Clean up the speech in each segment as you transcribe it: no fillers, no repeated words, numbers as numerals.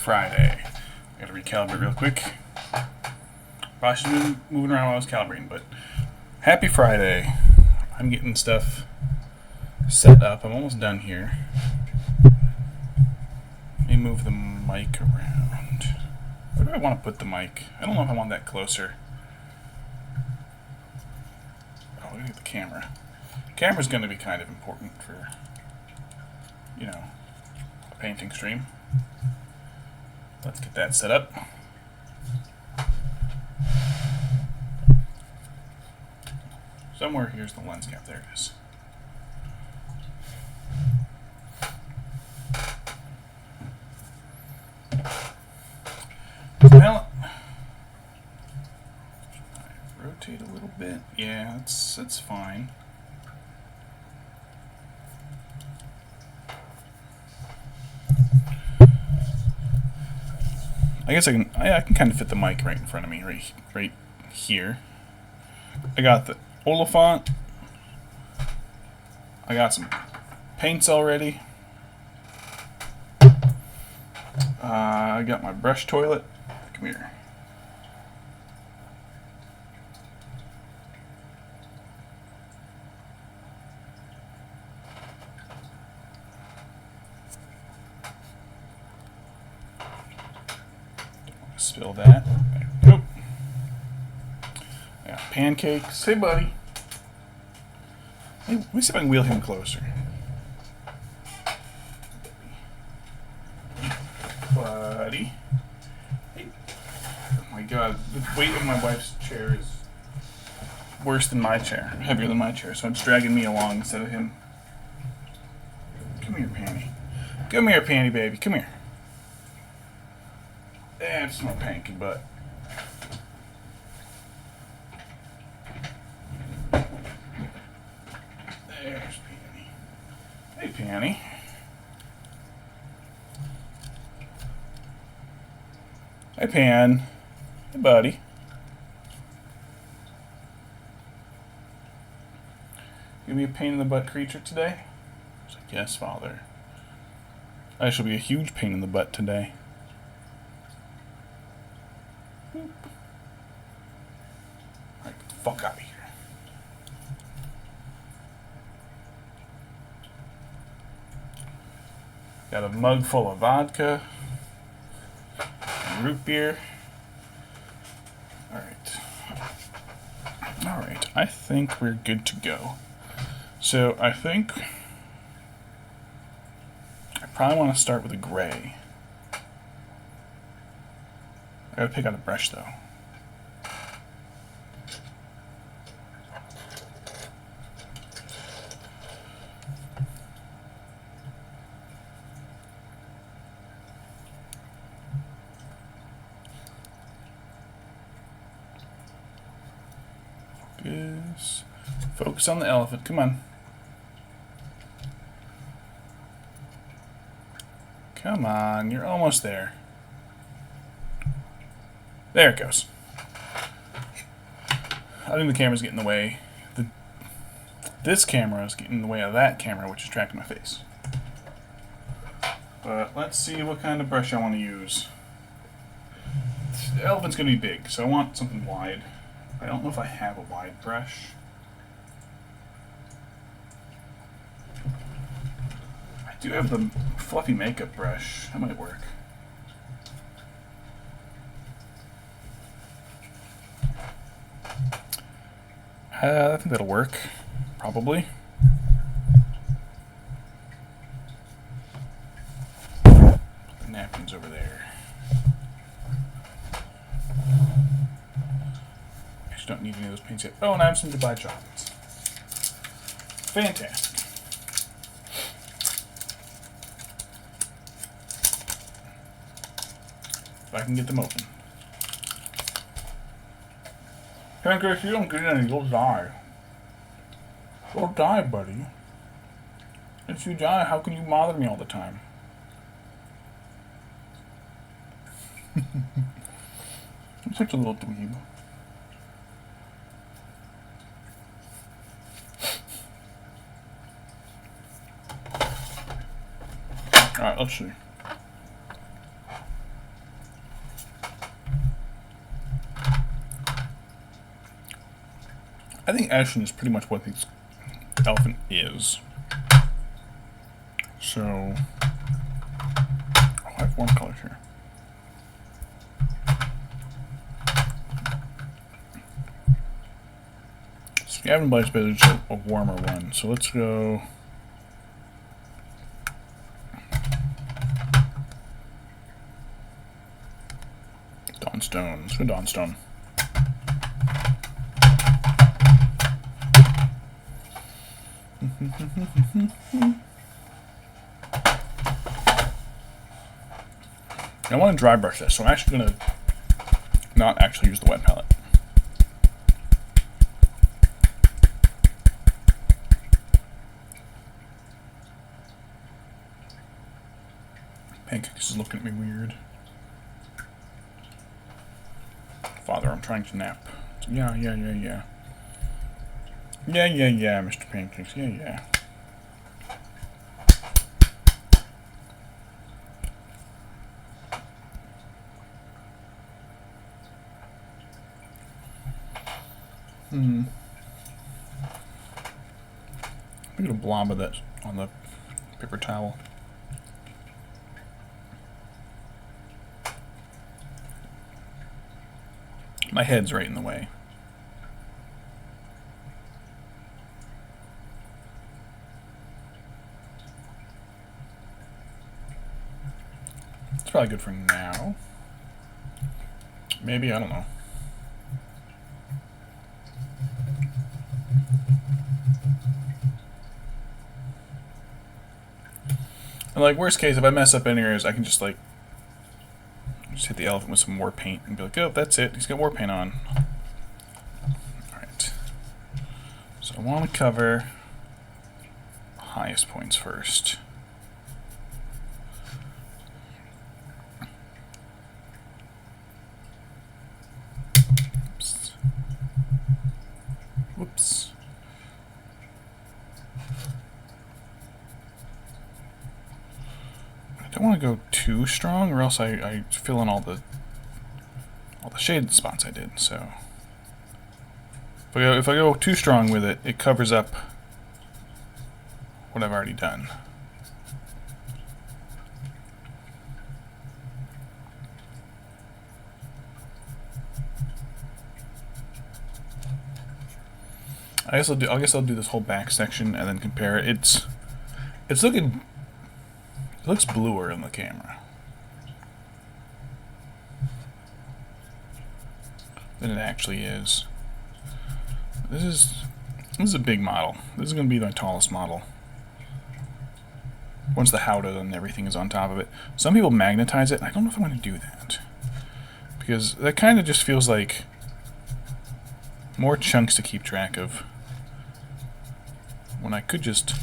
Friday. I gotta recalibrate real quick. Probably should have been moving around while I was calibrating, but happy Friday. I'm getting stuff set up. I'm almost done here. Let me move the mic around. Where do I want to put the mic? I don't know if I want that closer. Oh, look at the camera. The camera's going to be kind of important for, you know, a painting stream. Let's get that set up. Somewhere here's the lens cap. There it is. Well, rotate a little bit. Yeah, that's fine. I guess I can kind of fit the mic right in front of me, right here. I got the Oliphant. I got some paints already. I got my brush toilet. Come here. Spill that. There we go. I got pancakes. Hey, buddy. Hey, let me see if I can wheel him closer. Buddy. Hey. Oh my god, the weight of my wife's chair is worse than my chair, heavier than my chair, so it's dragging me along instead of him. Come here, Panty. Come here, Panty baby. Come here. That's my panky butt. There's Panty. Hey, Panty. Hey, Pan. Hey, buddy. You be a pain in the butt creature today? I was like, yes, Father. I shall be a huge pain in the butt today. Boop. Alright, get the fuck out of here. Got a mug full of vodka. Root beer. Alright, I think we're good to go. So I think I probably want to start with a gray. I gotta pick out a brush though. Focus on the elephant. Come on. Come on. You're almost there. There it goes. I think the camera's getting in the way. This camera is getting in the way of that camera, which is tracking my face. But let's see what kind of brush I want to use. The elephant's going to be big, so I want something wide. I don't know if I have a wide brush. I do have the fluffy makeup brush. That might work. I think that'll work. Probably. Put the napkins over there. Don't need any of those paints yet. Oh, and I have some Dubai chocolates. Fantastic. If I can get them open. Pancakes, you don't get any, you'll die. You'll die, buddy. If you die, how can you bother me all the time? I'm such a little dweeb. Alright, let's see. I think Ashen is pretty much what this elephant is. So, I have one color here. Scavenged Blaze is a warmer one, so let's go. Dawnstone. Let's go Dawnstone. I want to dry brush this, so I'm actually going to not actually use the wet palette. Pancakes is looking at me weird. Father, I'm trying to nap. Yeah. Yeah, Mr. Pancakes. Yeah. Look at a blob of that on the paper towel. My head's right in the way. It's probably good for now. Maybe, I don't know. And like, worst case, if I mess up any areas, I can just like hit the elephant with some war paint and be like, oh, that's it. He's got war paint on. Alright. So I want to cover the highest points first. Oops. Whoops. I don't want to go too strong, or else I fill in all the shaded spots I did. So if I go too strong with it, it covers up what I've already done. I guess I'll do this whole back section and then compare it. It's looking. It looks bluer in the camera than it actually is. This is a big model. This is going to be my tallest model. Once the howdah and everything is on top of it. Some people magnetize it, and I don't know if I want to do that. Because that kind of just feels like more chunks to keep track of. When I could just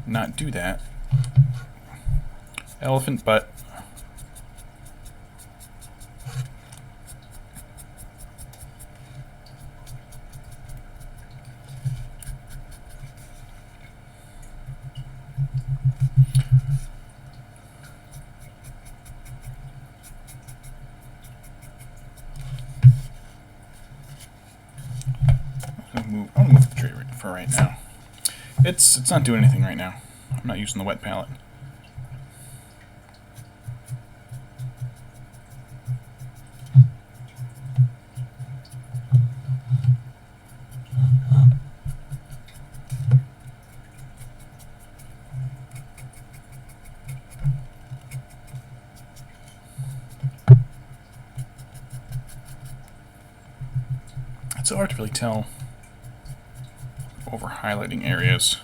not do that. Elephant butt. I'm gonna move the tree for right now. It's not doing anything right now. I'm not using the wet palette. It's so hard to really tell over highlighting areas.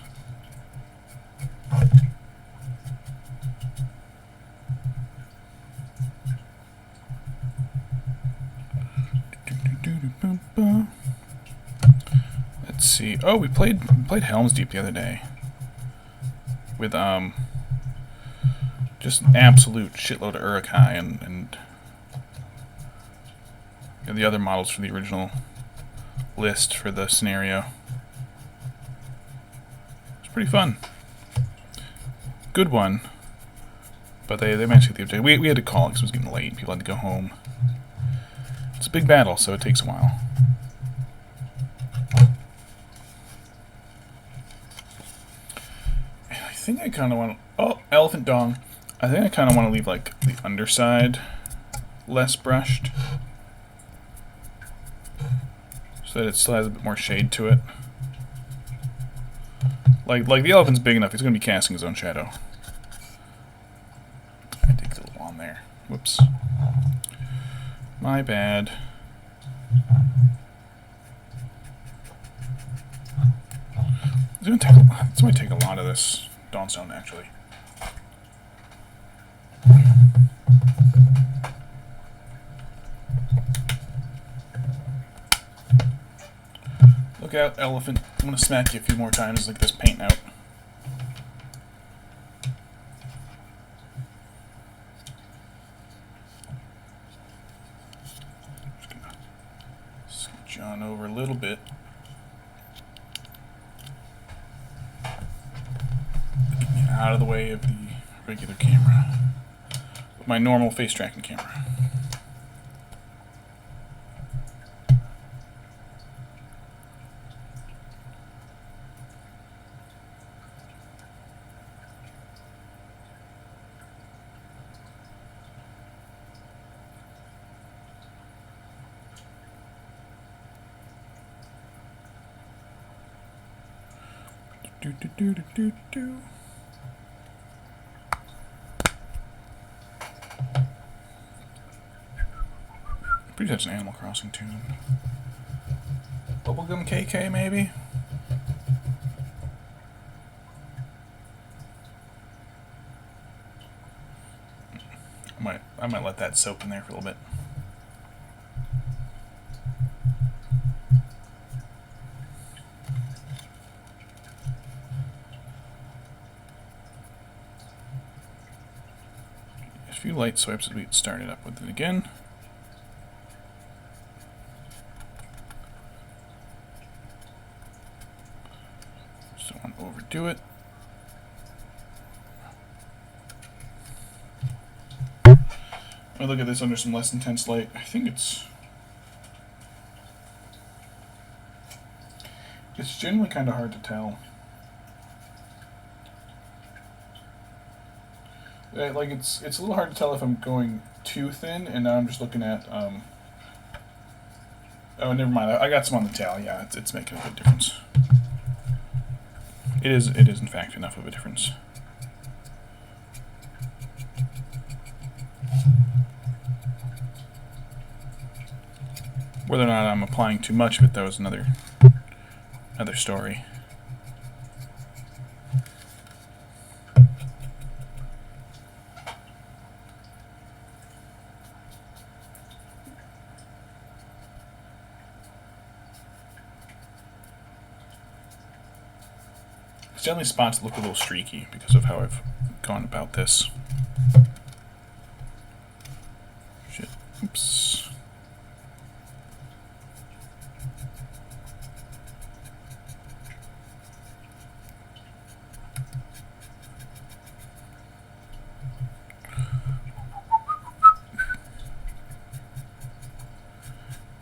Let's see. Oh, we played Helm's Deep the other day with just an absolute shitload of Uruk-hai and the other models for the original list for the scenario. It's pretty fun. Good one. But they managed to get the objective. We had to call it because it was getting late. People had to go home. It's a big battle, so it takes a while. think I kind of want to... Oh, elephant dong. I think I kind of want to leave, like, the underside less brushed. So that it still has a bit more shade to it. Like the elephant's big enough, he's going to be casting his own shadow. I dig a little on there. Whoops. My bad. It's going to take a lot of this Dawnstone, actually. Look out, elephant. I'm going to smack you a few more times like this paint out. Just going to scooch on over a little bit. Out of the way of the regular camera. My normal face tracking camera. Do do do do do do. Pretty sure it's an Animal Crossing tune. Bubblegum KK, maybe? I might let that soak in there for a little bit. A few light swipes as we get started up with it again. Do it. I look at this under some less intense light. I think it's generally kind of hard to tell. Like it's a little hard to tell if I'm going too thin, and now I'm just looking at oh, never mind. I got some on the tail. Yeah, it's making a good difference. It is in fact enough of a difference. Whether or not I'm applying too much of it, though, is another story. Generally spots look a little streaky because of how I've gone about this. Shit. Oops.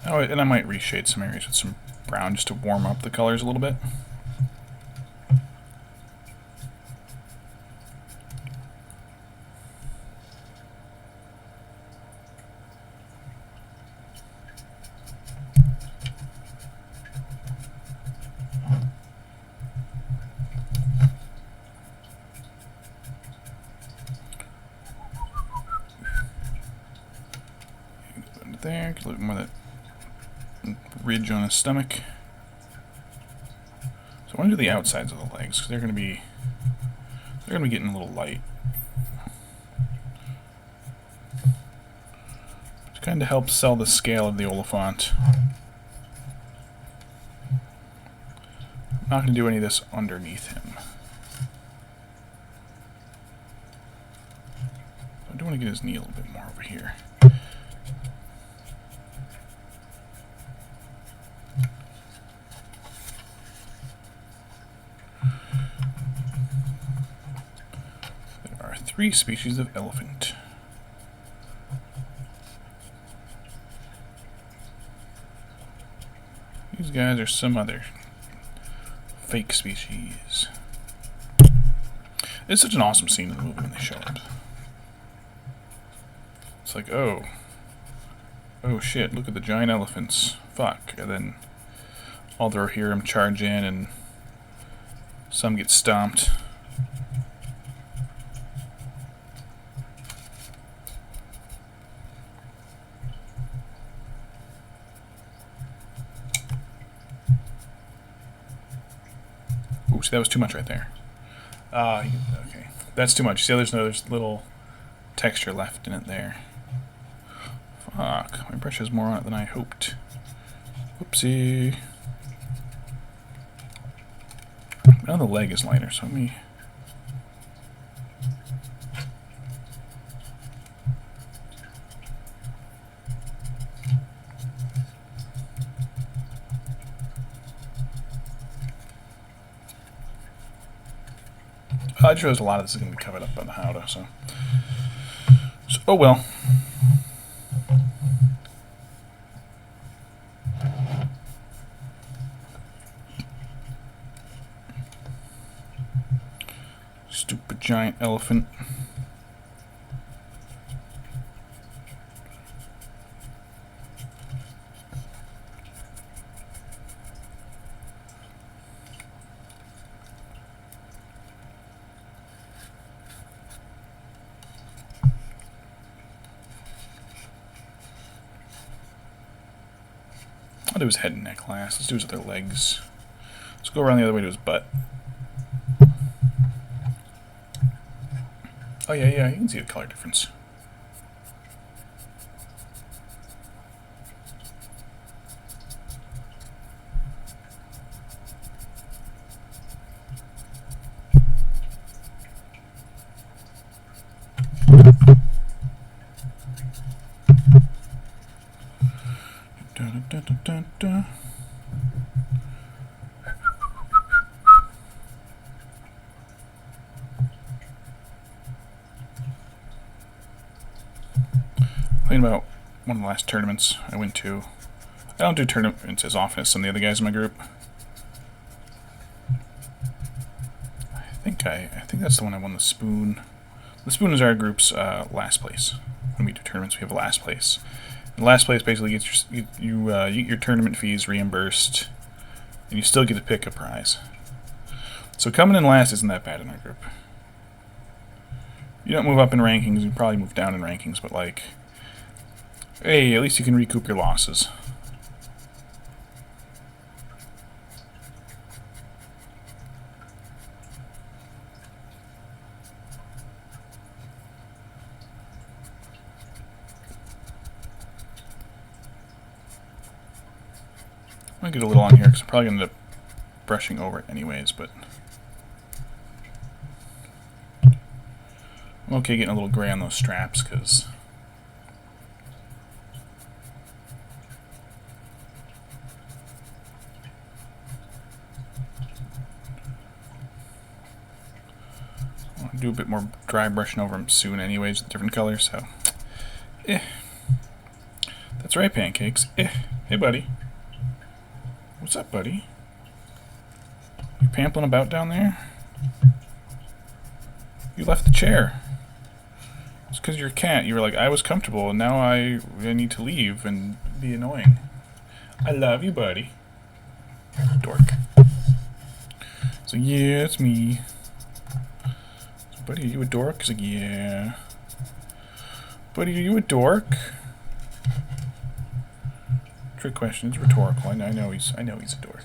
Oh, and I might reshade some areas with some brown just to warm up the colors a little bit. There, get a little more of that ridge on his stomach. So I want to do the outsides of the legs because they're going to be getting a little light. To kind of help sell the scale of the Oliphant. I'm not going to do any of this underneath him. I do want to get his knee a little bit more over here. There are 3 species of elephant. These guys are some other fake species. It's such an awesome scene in the movie when they show it. It's like, oh shit, look at the giant elephants. Fuck. And then all the Rohirrim charge in and some get stomped. Ooh, see, that was too much right there. Okay. That's too much. See, there's little texture left in it there. Fuck, my brush has more on it than I hoped. Whoopsie. Now the leg is lighter, so let me... I just realized a lot of this is going to be covered up by the Howdah, so oh well. Stupid giant elephant. I'll do his head and neck last. Let's do his other legs. Let's go around the other way to his butt. Oh yeah, you can see the color difference. Thinking about one of the last tournaments I went to. I don't do tournaments as often as some of the other guys in my group. I think that's the one I won the spoon. The spoon is our group's last place. When we do tournaments, we have a last place. And last place basically gets you get your tournament fees reimbursed, and you still get to pick a prize. So coming in last isn't that bad in our group. You don't move up in rankings, you probably move down in rankings, but like, hey, at least you can recoup your losses. I'm gonna get a little on here because I'm probably gonna end up brushing over it anyways, but I'm okay getting a little gray on those straps because I'll do a bit more dry brushing over them soon anyways with different colors, so That's right, Pancakes. Hey buddy. What's up, buddy? You pampling about down there? You left the chair. It's because you're a cat. You were like, I was comfortable, and now I need to leave and be annoying. I love you, buddy. Dork. So yeah, it's me. So, buddy, are you a dork? He's like, yeah. Buddy, are you a dork? Trick question. It's rhetorical. I know he's a dork.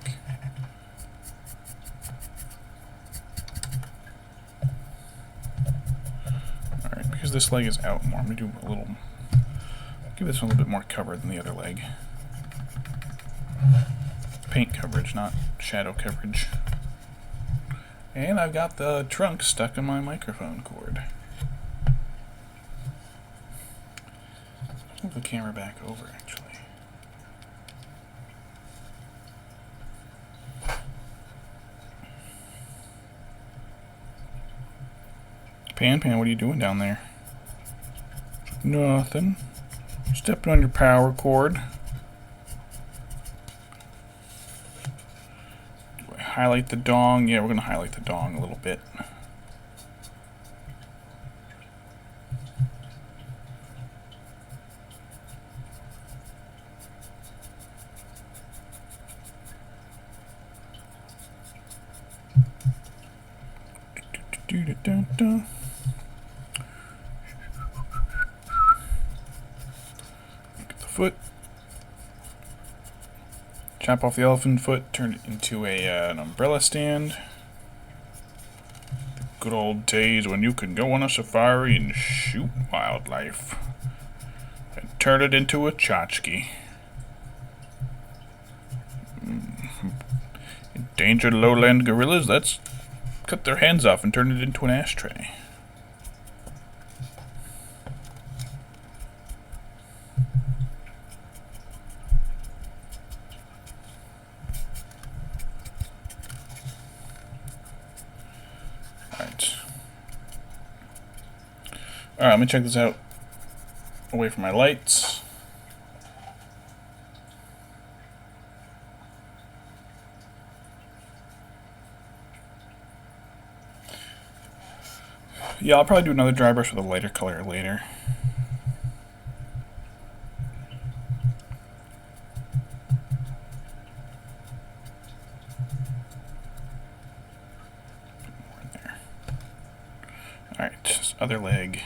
Alright, because this leg is out more, I'm gonna do a little, give this one a little bit more cover than the other leg. Paint coverage, not shadow coverage. And I've got the trunk stuck in my microphone cord. Move the camera back over, actually. Pan, what are you doing down there? Nothing. Stepping on your power cord. Do I highlight the dong? Yeah, we're going to highlight the dong a little bit. Get the foot. Chop off the elephant foot, turn it into an umbrella stand. The good old days when you could go on a safari and shoot wildlife. And turn it into a tchotchke. Endangered lowland gorillas, let's cut their hands off and turn it into an ashtray. Alright, let me check this out away from my lights. Yeah, I'll probably do another dry brush with a lighter color later. More in there. Alright, this other leg.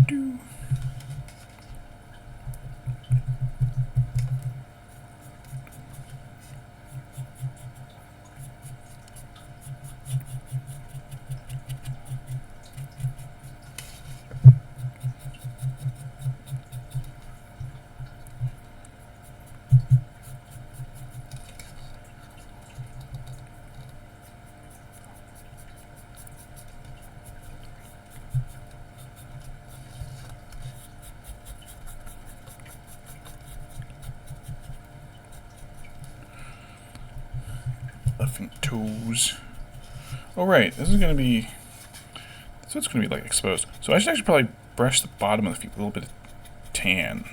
Do. Elephant toes. Oh right, this is gonna be. So it's gonna be like exposed. So I should actually probably brush the bottom of the feet with a little bit of tan.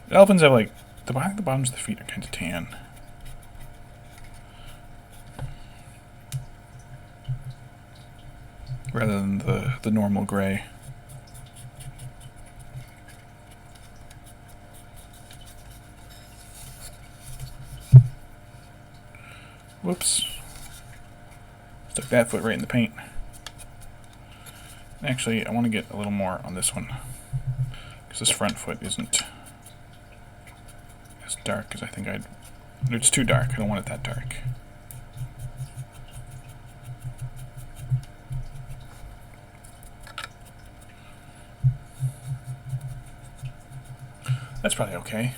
The elephants have like the bottoms of the feet are kind of tan. Rather than the normal gray. Whoops. Stuck that foot right in the paint. Actually, I want to get a little more on this one. Because this front foot isn't as dark as I think I'd... It's too dark. I don't want it that dark. That's probably okay.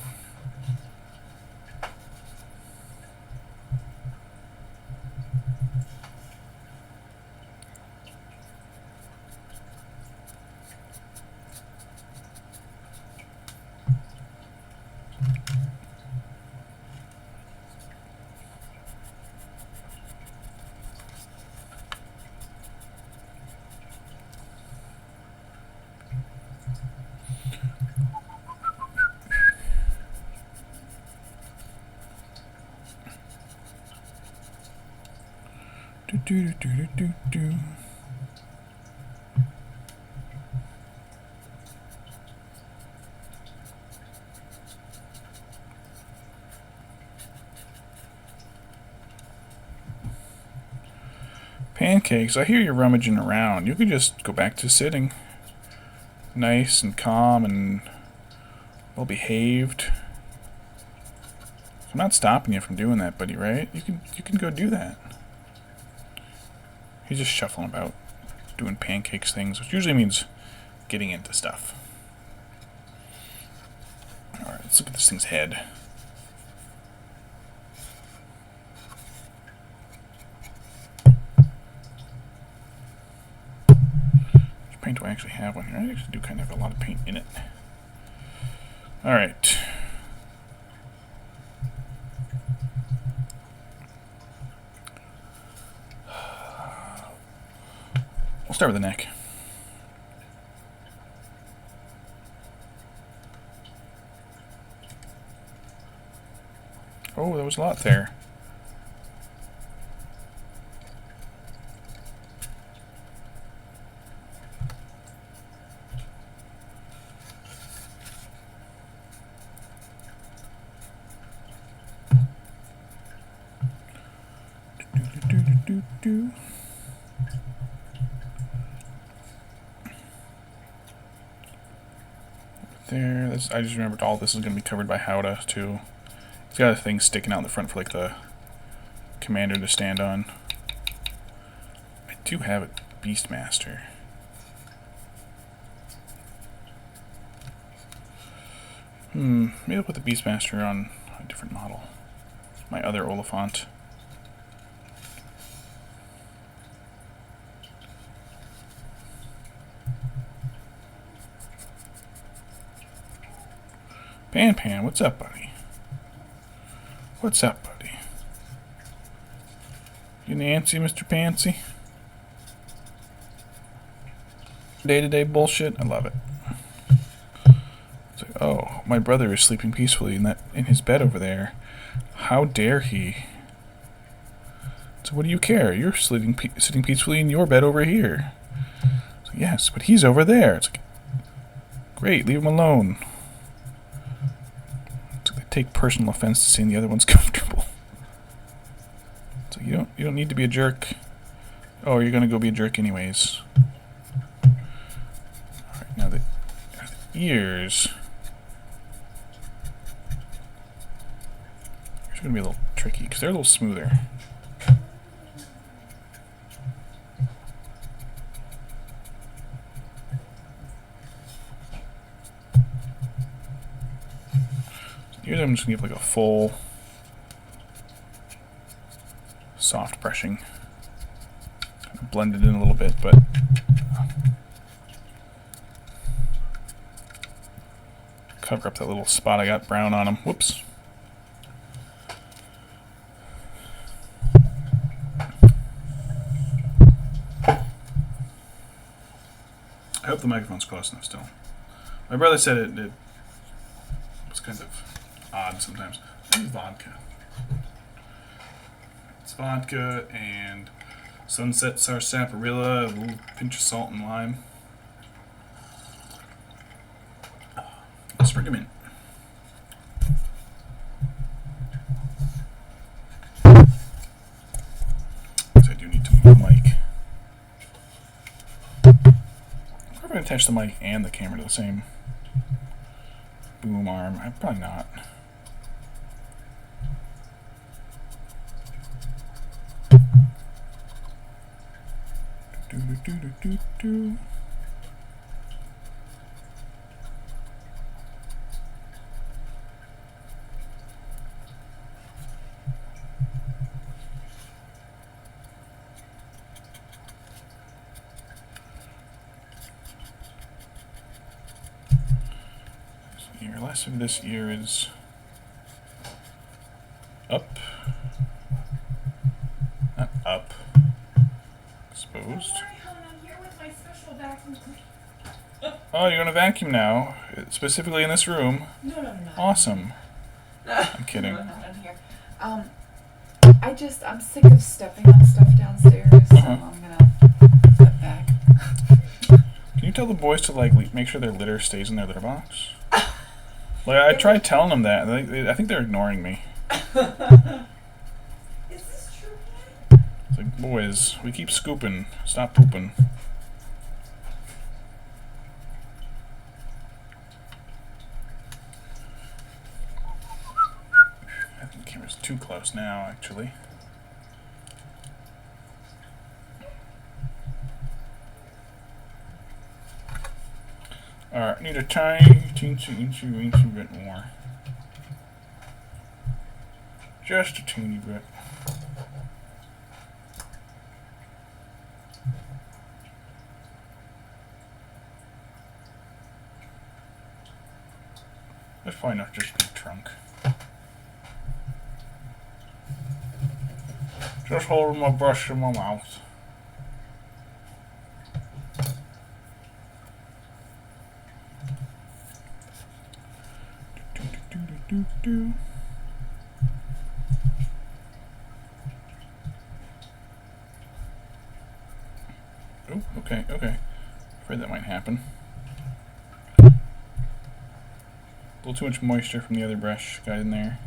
Do. Pancakes, I hear you rummaging around. You could just go back to sitting. Nice and calm and well behaved. I'm not stopping you from doing that, buddy, right? You can go do that. He's just shuffling about, doing pancakes things, which usually means getting into stuff. Alright, let's look at this thing's head. Which paint do I actually have on here? I actually do kind of have a lot of paint in it. Alright. We'll start with the neck. Oh, there was a lot there. Do. There. I just remembered all this is going to be covered by Howda too. He's got a thing sticking out in the front for like the commander to stand on. I do have a Beastmaster. Maybe I'll put the Beastmaster on a different model. My other Oliphant. Pan, what's up, buddy? What's up, buddy? You Nancy, Mr. Pansy? Day-to-day bullshit? I love it. It's like, oh, my brother is sleeping peacefully in his bed over there. How dare he? So what do you care? You're sitting peacefully in your bed over here. So, yes, but he's over there. It's like, great, leave him alone. So they take personal offense to seeing the other one's comfortable. So you don't need to be a jerk. Oh, you're gonna go be a jerk anyways. Alright, now the ears. Ears are gonna be a little tricky because they're a little smoother. Ears I'm just gonna give like a full soft brushing. Kind of blend it in a little bit, but cover up that little spot I got brown on them. Whoops. I hope the microphone's close enough still. My brother said it was kind of odd sometimes. This is vodka. It's vodka and sunset sarsaparilla, a little pinch of salt and lime. Sprig 'em in. So I do need to move the mic. I wonder if I can attach the mic and the camera to the same boom arm. Probably not. Do. Your last of this ear is up. Not up. Exposed. Oh, you're gonna vacuum now, specifically in this room. No. Awesome. I'm kidding. No, not in here. I'm sick of stepping on stuff downstairs, so I'm gonna step back. Can you tell the boys to make sure their litter stays in their litter box? I tried telling them that. I think they're ignoring me. Is this true? It's like, boys, we keep scooping. Stop pooping. I think the camera's too close now, actually. Alright, need a tiny, teensy bit more. Just a teeny bit. That's probably not just the trunk. Just holding my brush in my mouth. Do. Oh, okay. Afraid that might happen. A little too much moisture from the other brush got in there.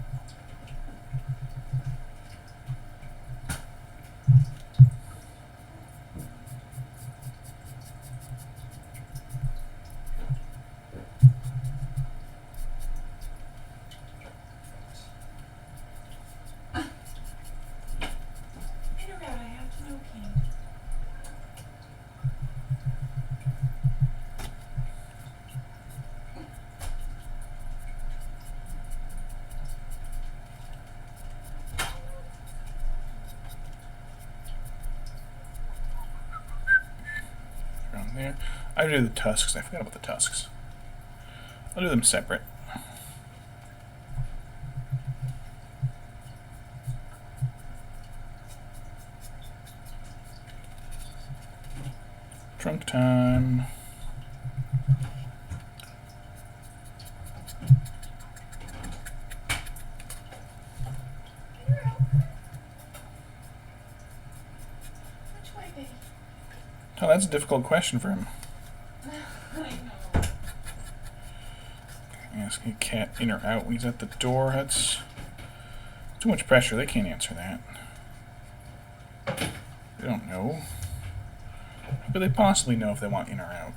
there. I do the tusks. I forgot about the tusks. I'll do them separate. Trunk time. Oh, that's a difficult question for him. I know. Asking a cat in or out when he's at the door, that's too much pressure. They can't answer that. They don't know. How could they possibly know if they want in or out?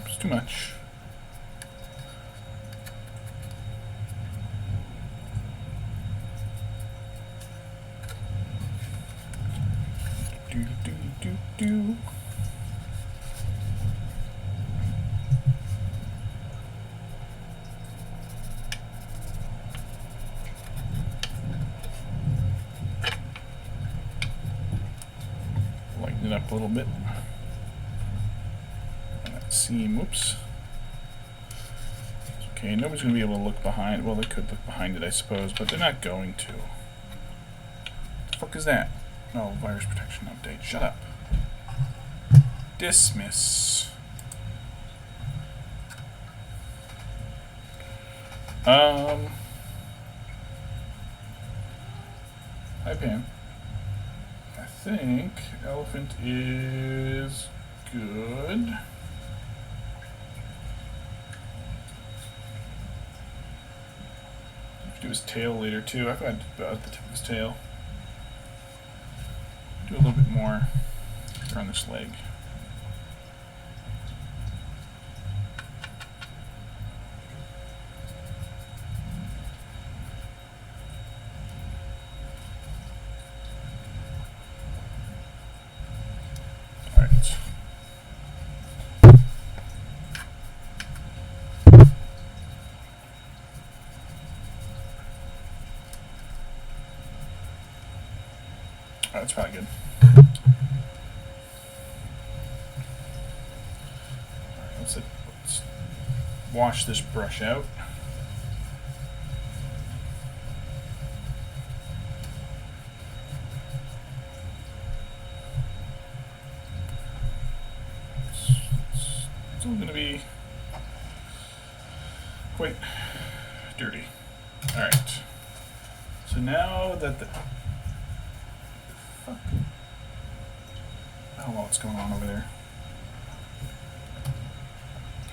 It's too much. Do do do do. Lighten it up a little bit. That seam, whoops. Okay, nobody's going to be able to look behind. Well, they could look behind it, I suppose, but they're not going to. What the fuck is that? Oh, virus protection update. Shut up. Dismiss. Hi, Pam. I think Elephant is good. Do his tail later too. I forgot about the tip of his tail. Do a little bit more on this leg. All right. That's probably good. Alright, let's wash this brush out. It's all going to be quite dirty. Alright. So now that the... I don't know what's going on over there.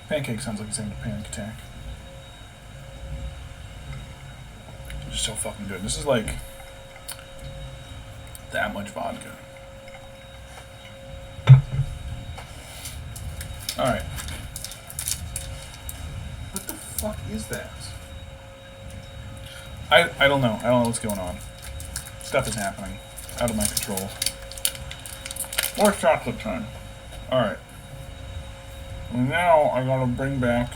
Pancake sounds like he's having a panic attack. It's just so fucking good. This is like that much vodka. Alright. What the fuck is that? I don't know. I don't know what's going on. Stuff is happening. Out of my control. More chocolate time. Alright. Now I gotta bring back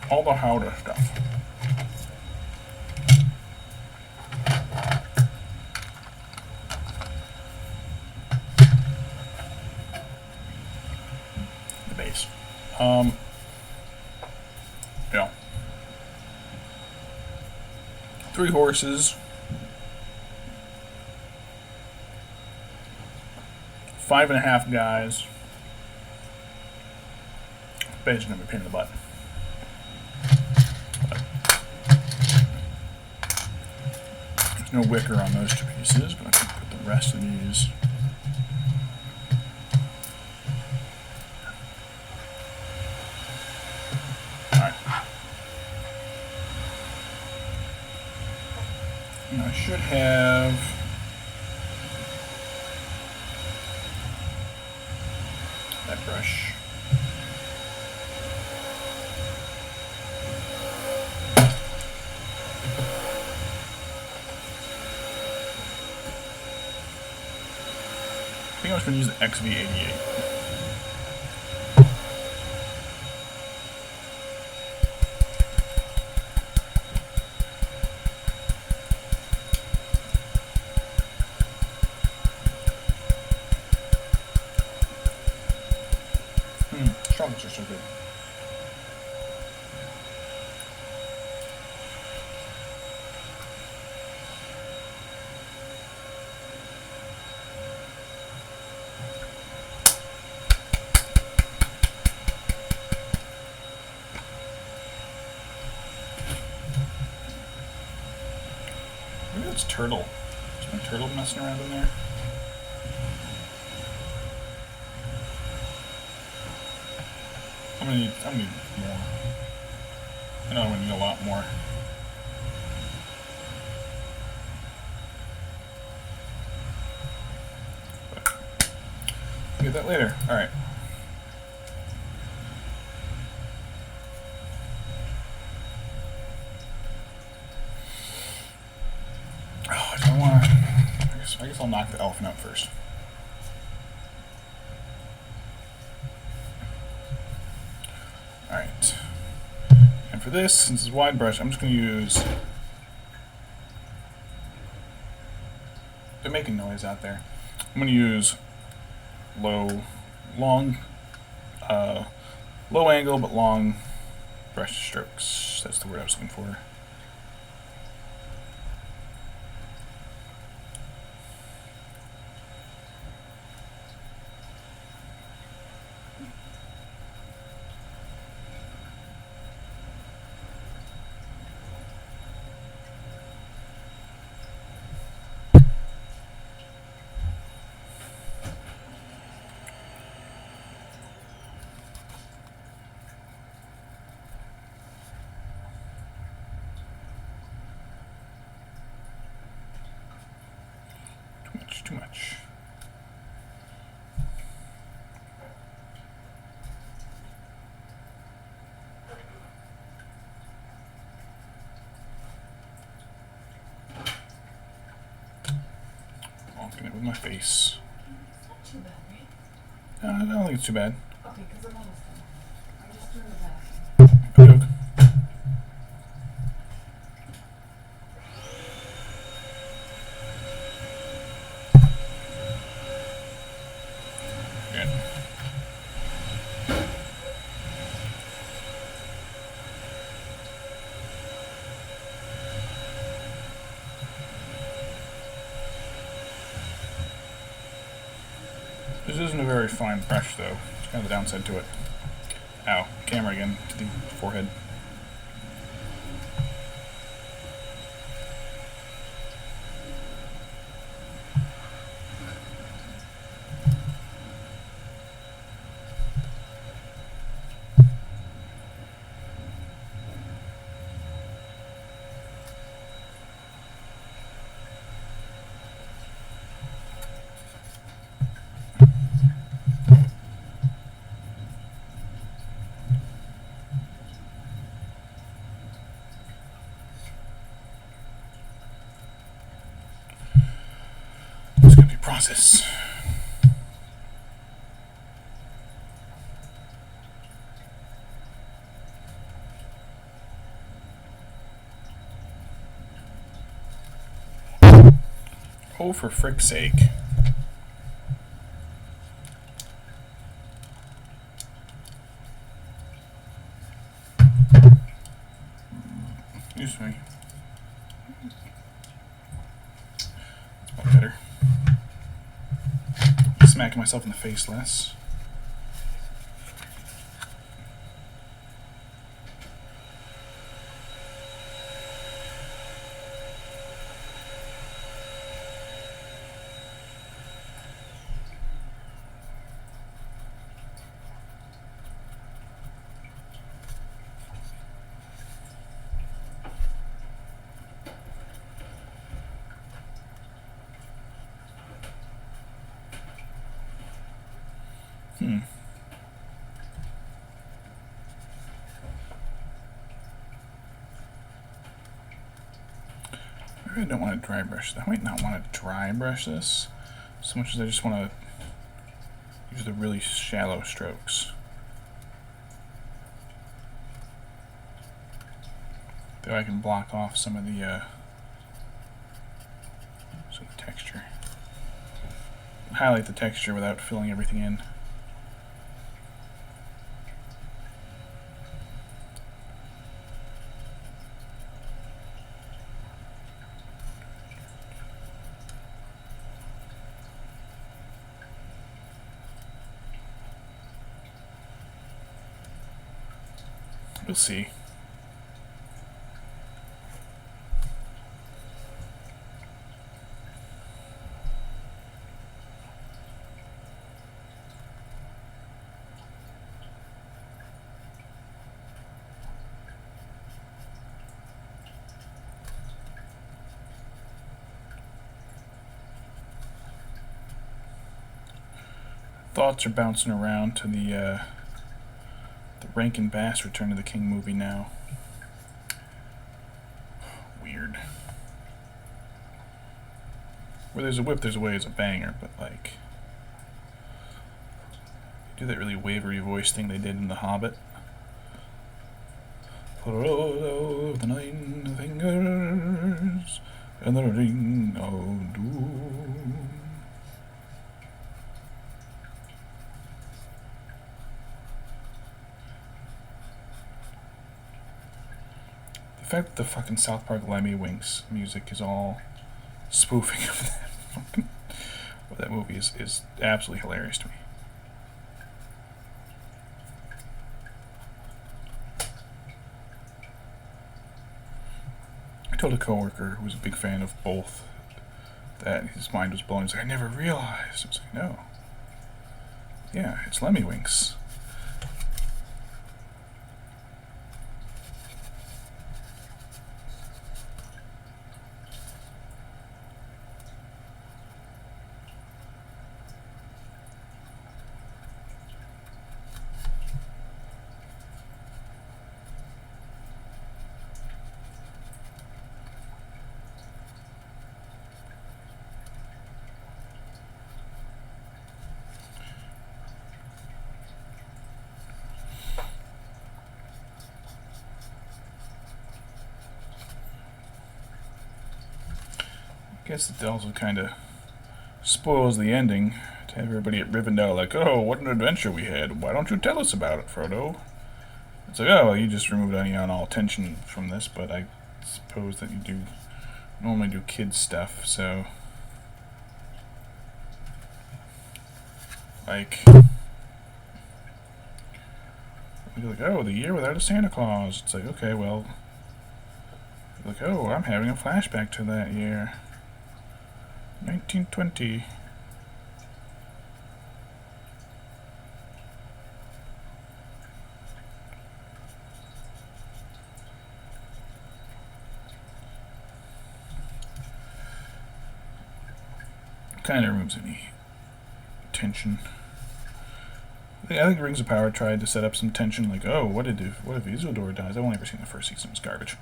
all the Howdah stuff. The base. Yeah. 3 horses. 5.5 guys. Base is gonna be a pain in the butt. There's no wicker on those 2 pieces, but I can put the rest of these. Alright. And I should have that brush. I think I was going to use the XV88. Chocolates are so good. Maybe that's turtle. Is my turtle messing around in there? I'm gonna need more. I know I'm gonna need a lot more. But I'll get that later. Alright. Oh, I don't wanna. I guess I'll knock the elephant out first. Alright. And for this, since it's wide brush, I'm just going to use... They're making noise out there. I'm going to use low angle but long brush strokes. That's the word I was looking for. Too much. Walking it with my face. It's not too bad, right? I don't think it's too bad. Okay, because I'm almost done. I just threw it back. Okay. Good. This isn't a very fine brush, though. It's kind of the downside to it. Ow. Camera again to the forehead. It's gonna be a process. Oh, for frick's sake. Excuse me. That's much better. Smacking myself in the face less. I don't want to dry brush that. I might not want to dry brush this so much as I just want to use the really shallow strokes. Though I can block off some of the texture. Highlight the texture without filling everything in. We'll see. Thoughts are bouncing around to the Rankin Bass Return of the King movie now. Weird. Where there's a whip, there's a way is a banger, but like, do that really wavery voice thing they did in The Hobbit. For all of the 9 fingers and the ring of doom. The fact that the fucking South Park Lemmy Winks music is all spoofing of that fucking that movie is absolutely hilarious to me. I told a coworker who was a big fan of both that his mind was blown. He's like, I never realized. I was like, no. Yeah, it's Lemmy Winks. I guess it also kind of spoils the ending to have everybody at Rivendell like, oh, what an adventure we had. Why don't you tell us about it, Frodo? It's like, oh, well, you just removed any and all tension from this, but I suppose that you do normally do kids stuff, so like, you're like, oh, the year without a Santa Claus. It's like, okay, well, you're like, oh, I'm having a flashback to that year. 1920. Kind of removes any tension. I think Rings of Power tried to set up some tension, like, oh, what if Isildur dies? I've only ever seen the first season, it was garbage.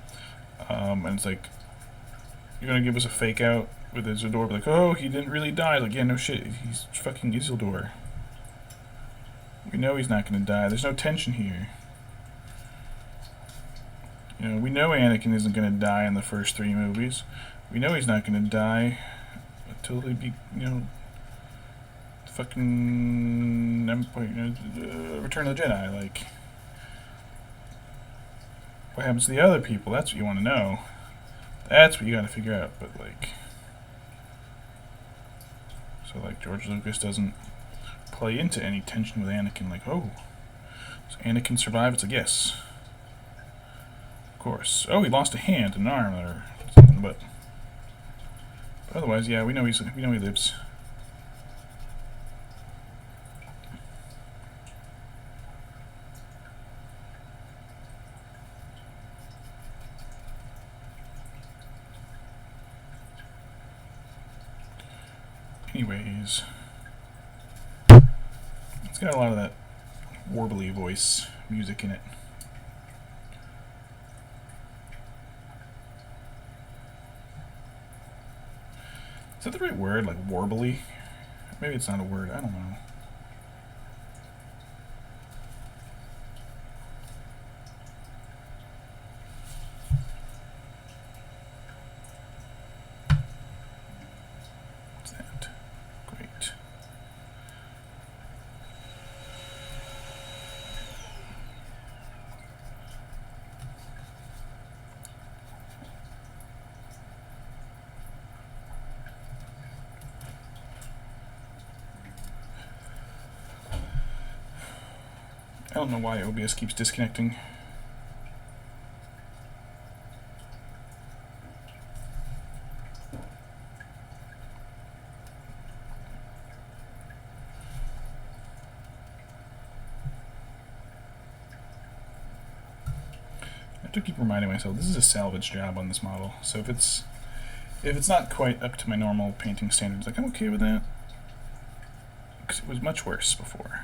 And it's like, you're gonna give us a fake out with Isildur, like, oh, he didn't really die. Like, yeah, no shit, he's fucking Isildur. We know he's not gonna die. There's no tension here. You know, we know Anakin isn't gonna die in the first 3 movies. We know he's not gonna die until he be, you know, fucking Return of the Jedi. Like, what happens to the other people? That's what you want to know. That's what you got to figure out. But like, so like George Lucas doesn't play into any tension with Anakin. Like, oh, does Anakin survive? It's like, yes, of course. Oh, he lost a hand, an arm, or something. But otherwise, yeah, we know he lives. Anyways, it's got a lot of that warbly voice music in it. that the right word? Like warbly? Maybe it's not a word. I don't know. What's that? Great. I don't know why OBS keeps disconnecting. I have to keep reminding myself this is a salvage job on this model, so if it's not quite up to my normal painting standards, like I'm okay with that, because it was much worse before.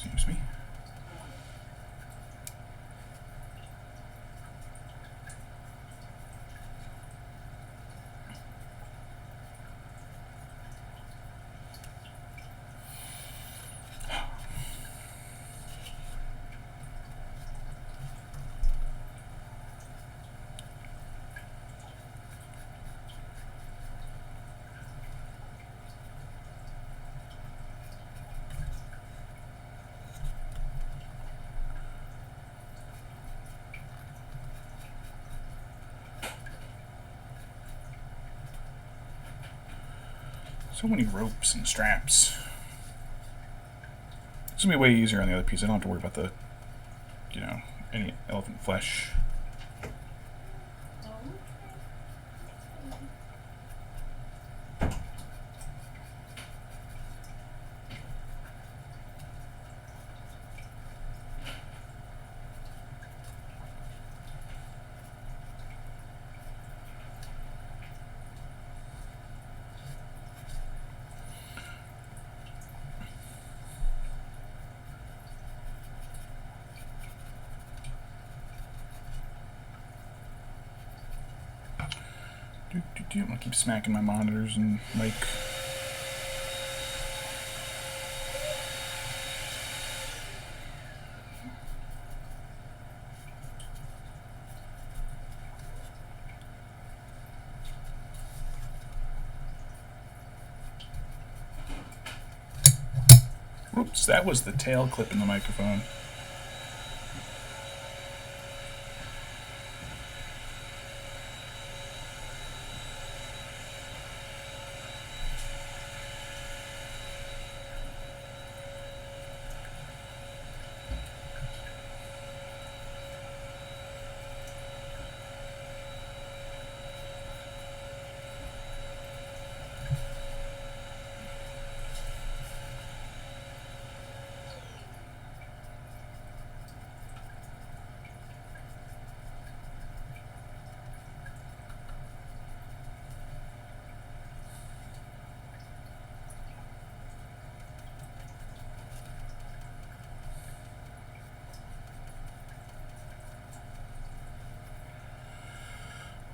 Excuse me. So many ropes and straps. It's gonna be way easier on the other piece. I don't have to worry about the, you know, any elephant flesh. I'm gonna keep smacking my monitors and mic. Whoops, that was the tail clip in the microphone.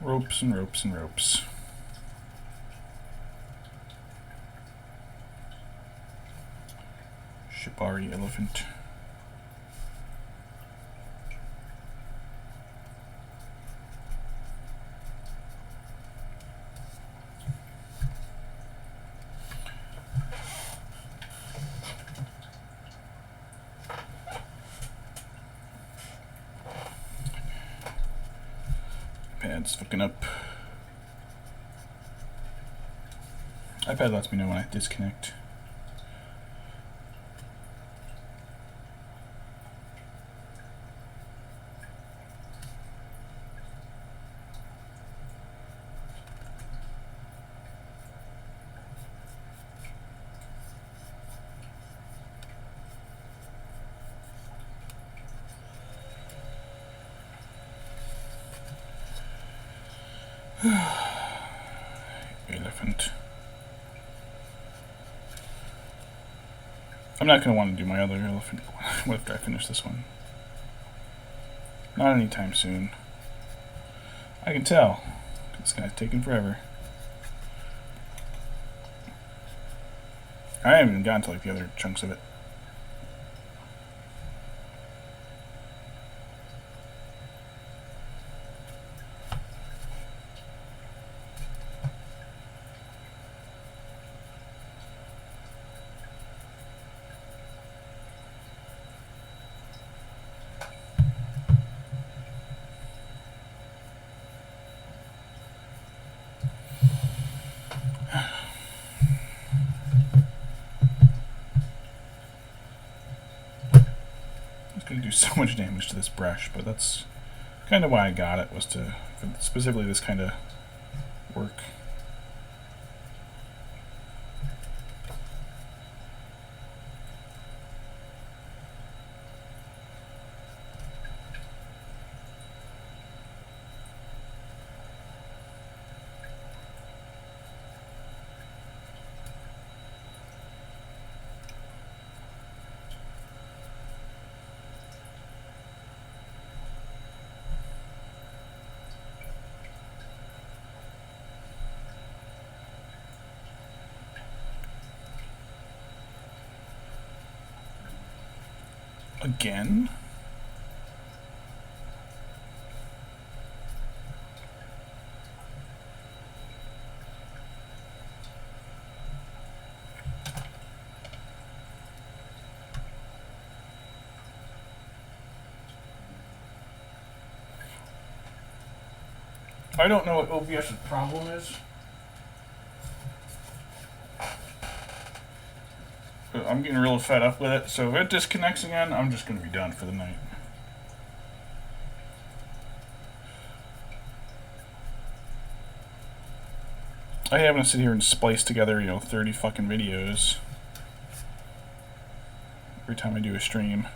Ropes and ropes and ropes. Shibari elephant. Pad's fucking up. iPad lets me know when I disconnect. Oliphant. I'm not going to want to do my other elephant after I finish this one. Not anytime soon. I can tell. This guy's taking forever. I haven't even gotten to like the other chunks of it. Going to do so much damage to this brush, but that's kind of why I got it, was to specifically this kind of work. Again? I don't know what OBS's problem is. I'm getting real fed up with it, so if it disconnects again, I'm just going to be done for the night. I having to sit here and splice together, 30 fucking videos every time I do a stream.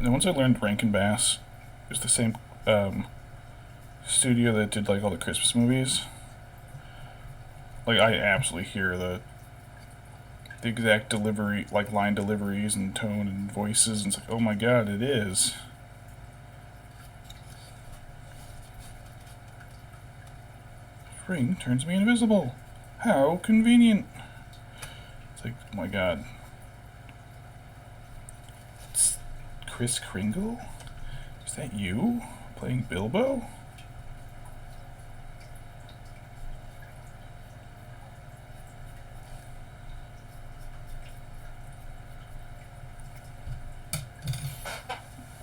Once I learned Rankin Bass, it's the same studio that did like all the Christmas movies. Like I absolutely hear the exact delivery, like line deliveries and tone and voices, and it's like, oh my god, it is. Ring turns me invisible. How convenient. It's like, oh my god. Kris Kringle? Is that you playing Bilbo?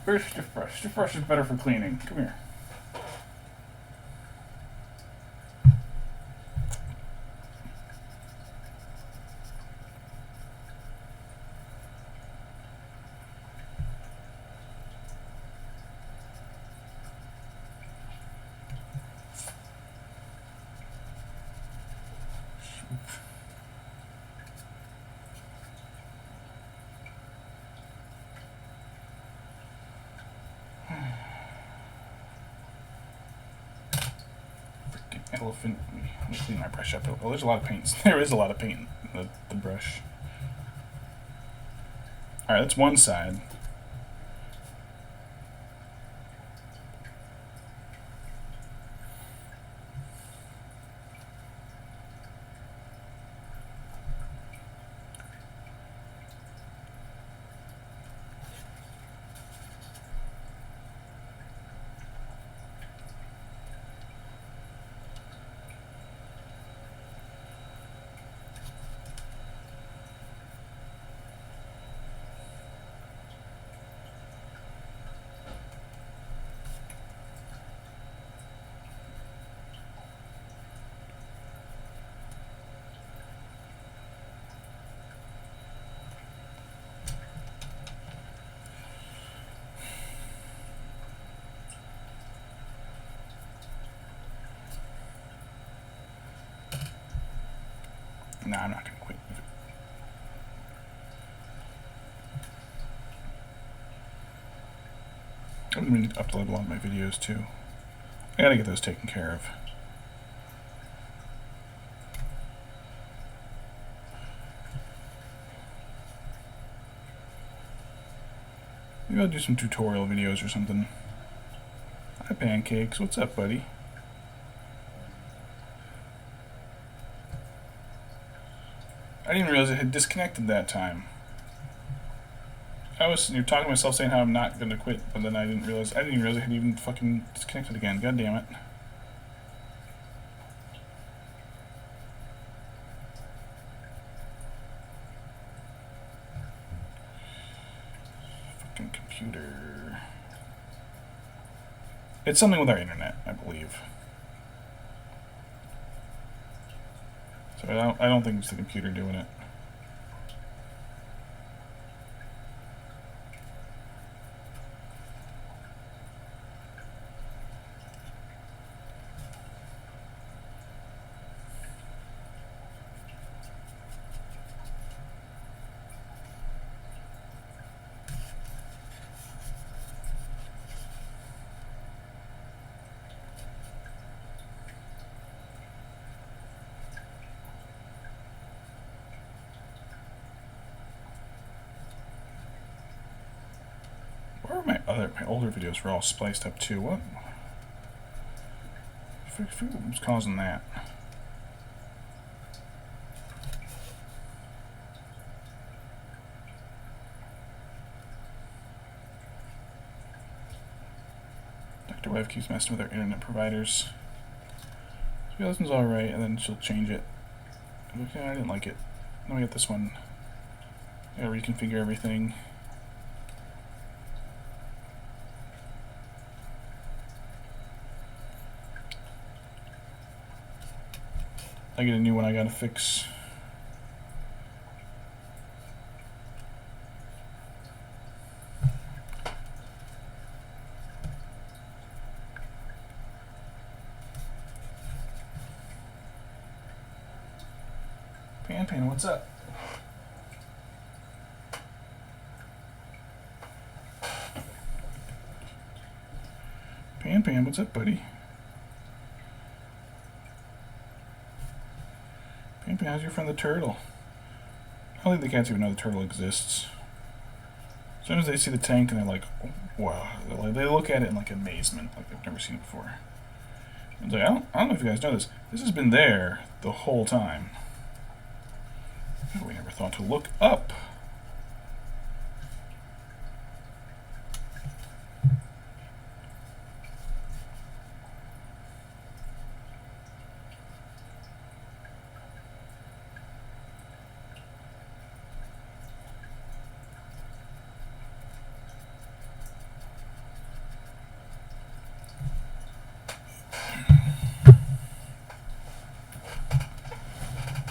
Where's Stiff Brush? Stiff Brush is better for cleaning. Come here. Elephant. Let me clean my brush up. Oh, there's a lot of paint. There is a lot of paint in the brush. Alright, that's one side. Nah, I'm not gonna quit. I'm gonna need to upload a lot of my videos too. I gotta get those taken care of. Maybe I'll do some tutorial videos or something. Hi, Pancakes. What's up, buddy? I didn't realize it had disconnected that time. I was sitting here talking to myself saying how I'm not going to quit, but then I didn't even realize it had even fucking disconnected again. God damn it. Fucking computer. It's something with our internet, I believe. So I don't think it's the computer doing it. Where are my older videos were all spliced up too? What? I forget what was causing that. Dr. Wife keeps messing with our internet providers. So this one's alright, and then she'll change it. Okay, I didn't like it. Then we got this one. I gotta reconfigure everything. I get a new one I gotta fix. Pan, what's up? Pan, what's up, buddy? Pan, how's your friend the turtle? I don't think the cats even know the turtle exists. As soon as they see the tank and they're like, oh, wow, they look at it in like amazement, like they've never seen it before. It's like, I don't know if you guys know this. This has been there the whole time. We never thought to look up.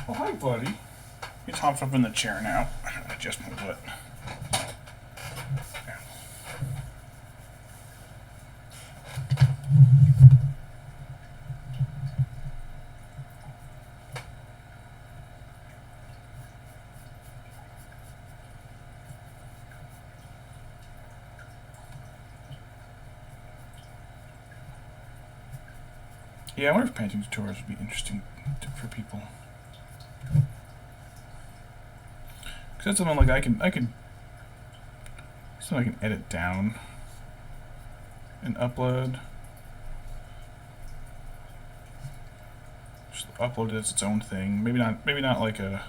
Oh, hi, buddy. He's hopped up in the chair now. Adjust my butt. Yeah, I wonder if painting tutorials would be interesting for people. Because that's something like I can edit down and upload. Just upload it as its own thing. Maybe not like a.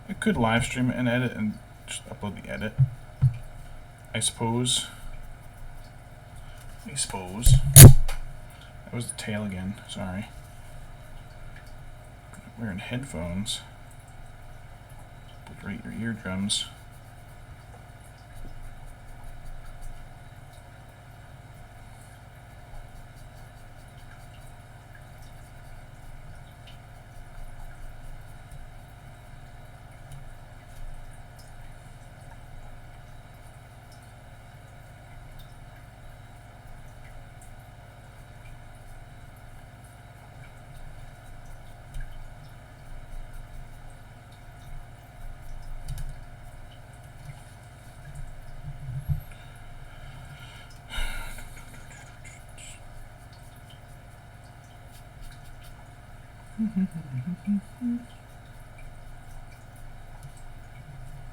I could live stream it and edit and just upload the edit. I suppose. That was the tail again, sorry. Wearing headphones. Obliterate your eardrums.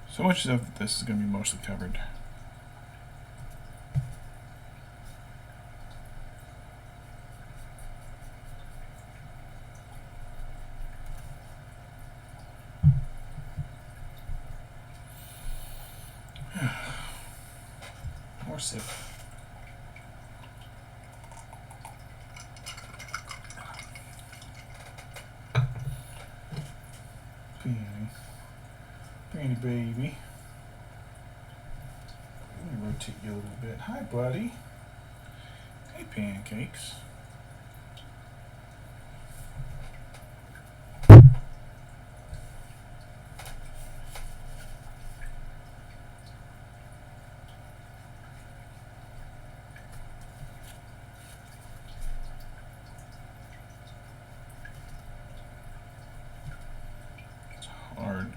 So much of this is going to be mostly covered. More sip. Penny baby. Let me rotate you a little bit. Hi, buddy. Hey, pancakes. It's hard.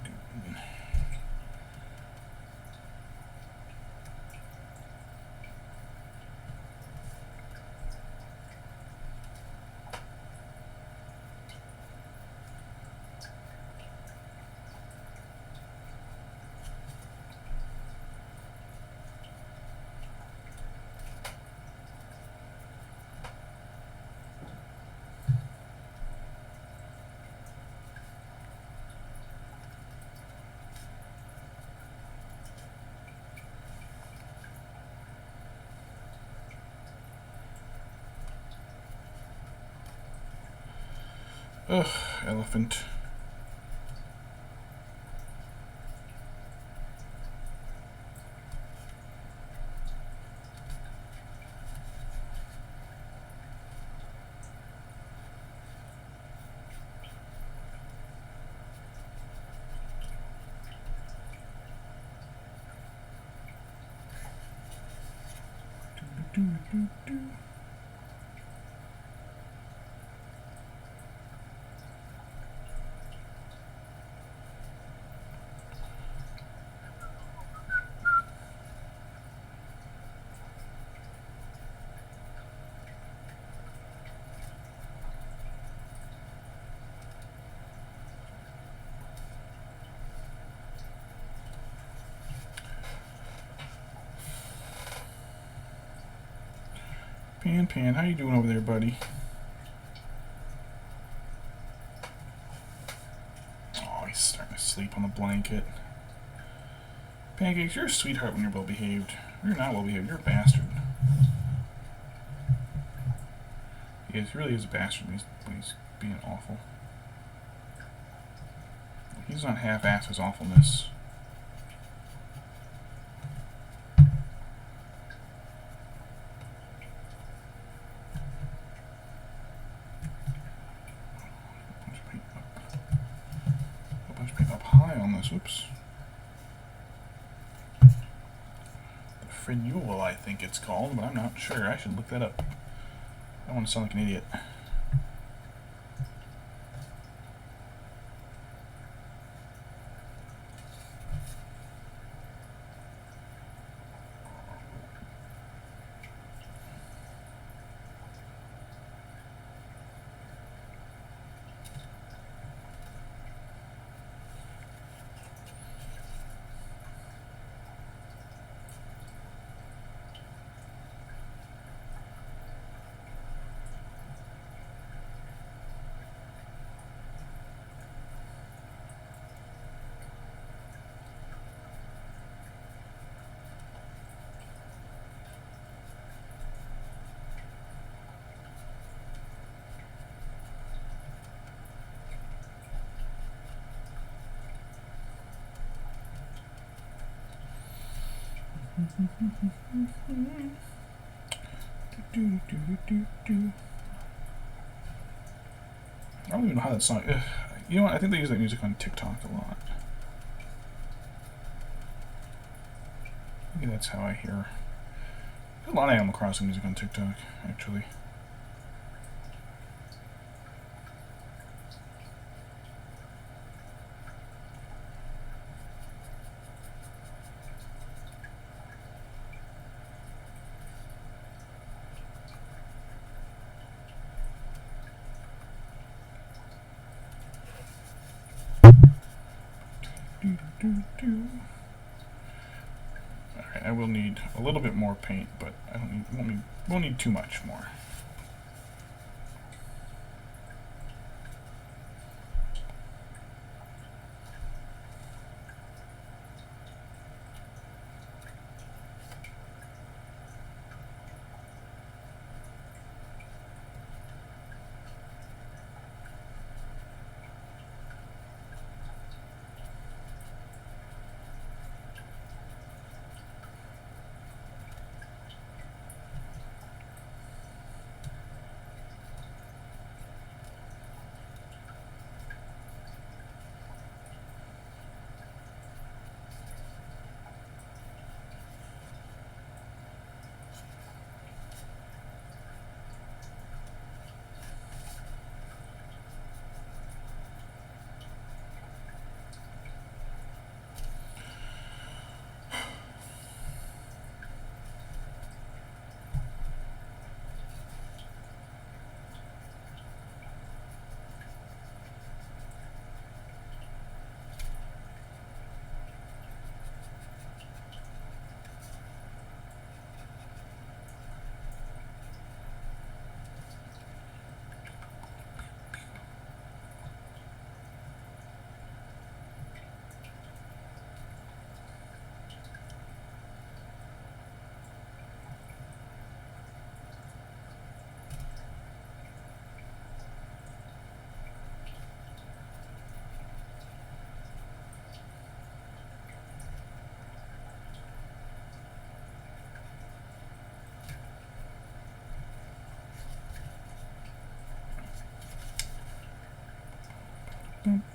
Ugh, elephant. Do, do, do. Pan, how you doing over there, buddy? Oh, he's starting to sleep on the blanket. Pancakes, you're a sweetheart when you're well behaved. You're not well behaved, you're a bastard. He really is a bastard when he's being awful. He's not half-assed his awfulness. A bunch of paint up high on this. Oops. The frenule, I think it's called, but I'm not sure. I should look that up. I don't want to sound like an idiot. I don't even know how that song. You know what? I think they use that music on TikTok a lot. Maybe that's how I hear. There's a lot of Animal Crossing music on TikTok, actually. Alright, I will need a little bit more paint, but I won't need too much more.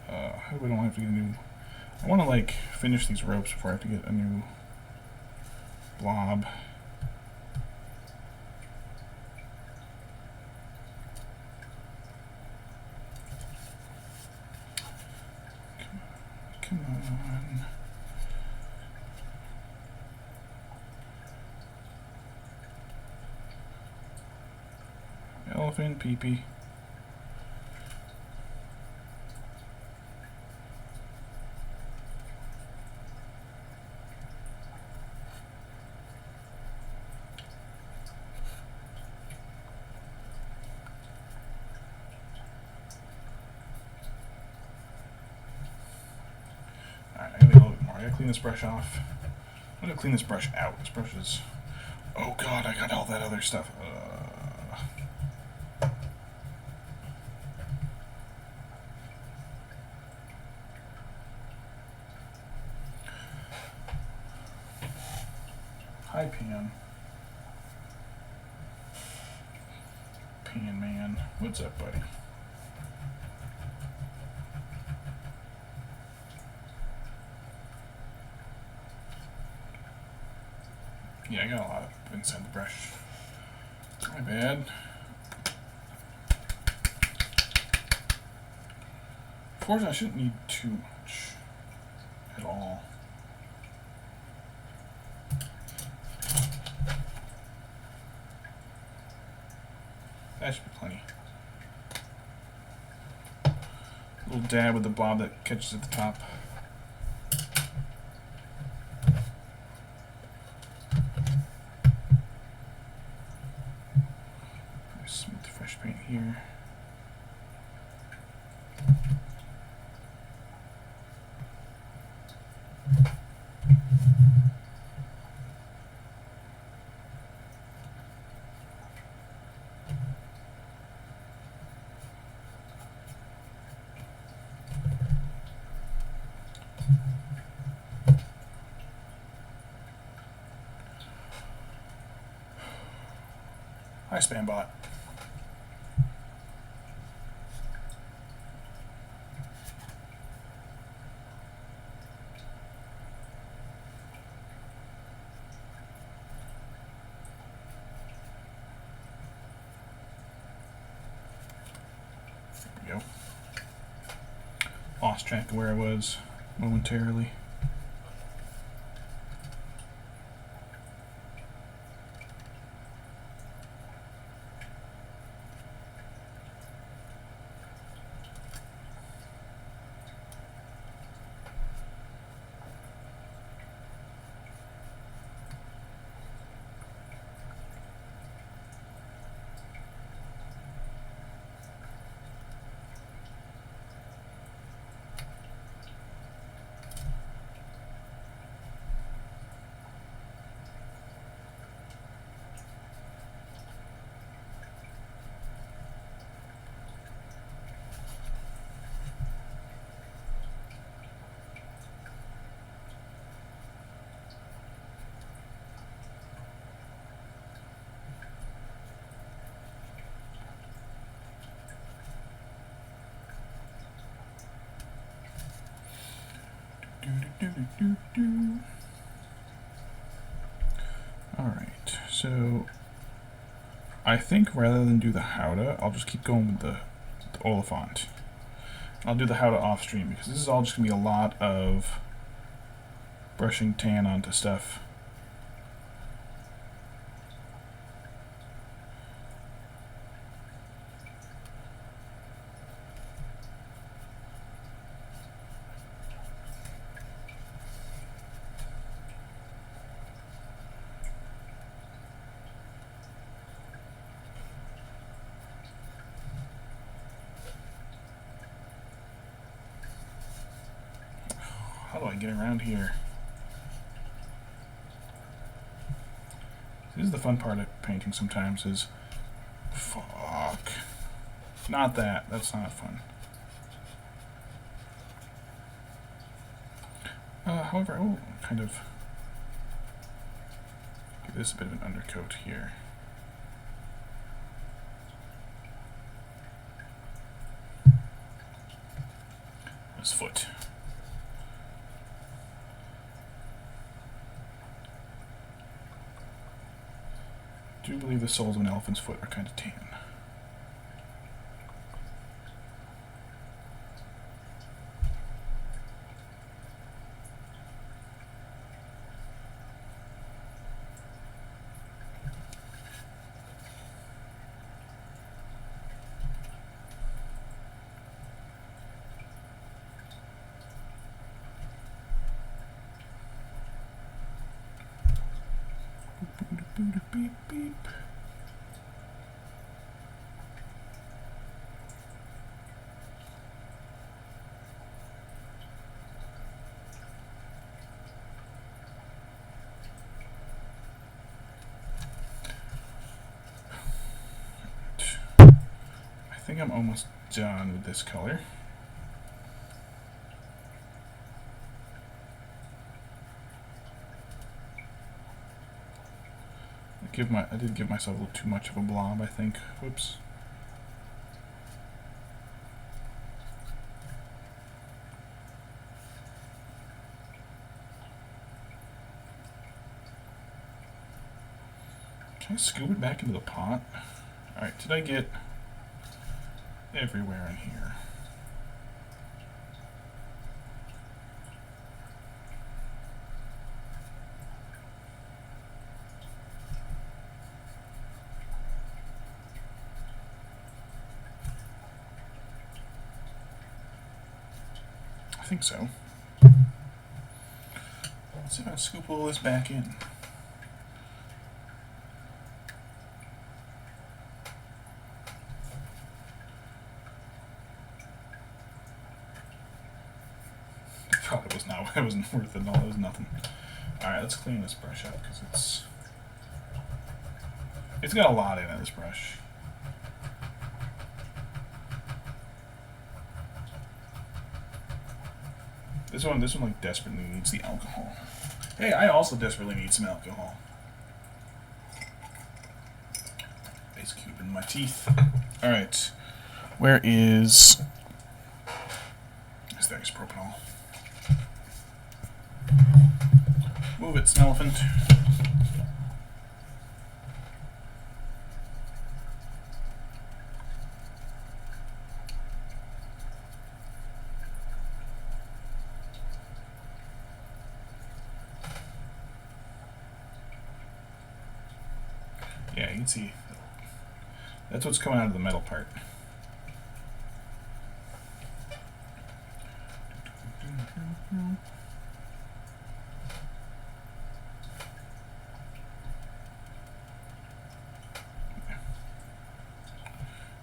I hope I don't have to get a new... I want to, like, finish these ropes before I have to get a new blob. Come on. Elephant pee-pee. Alright, I gotta get a little bit more. I gotta clean this brush off. I'm gonna clean this brush out. This brush is... Oh god, I got all that other stuff. Hi, Pan. Pan Man. What's up, buddy? Yeah, I got a lot of inside the brush. My bad. Of course, I shouldn't need too much at all. That should be plenty. A little dab with the blob that catches at the top. Smooth fresh paint here. Hi, Spambot. There we go. Lost track of where I was momentarily. Alright, so I think rather than do the Howdah, I'll just keep going with the Oliphant. I'll do the Howdah off stream because this is all just going to be a lot of brushing tan onto stuff. How do I get around here? This is the fun part of painting sometimes is... Fuck. Not that. That's not fun. However, oh, kind of... give this a bit of an undercoat here. His foot. I do believe the soles of an elephant's foot are kind of tan. Beep, beep, beep. I think I'm almost done with this color. I did give myself a little too much of a blob, I think. Whoops. Can I scoop it back into the pot? Alright, did I get everywhere in here? I think so. Let's see if I can scoop all this back in. God, it wasn't worth it at all. It was nothing. Alright, let's clean this brush up because it's got a lot in it, this brush. This one like desperately needs the alcohol. Hey, I also desperately need some alcohol. Ice cube in my teeth. Alright. Where is... there's propanol. Move it, Elephant. Yeah, you can see that's what's coming out of the metal part.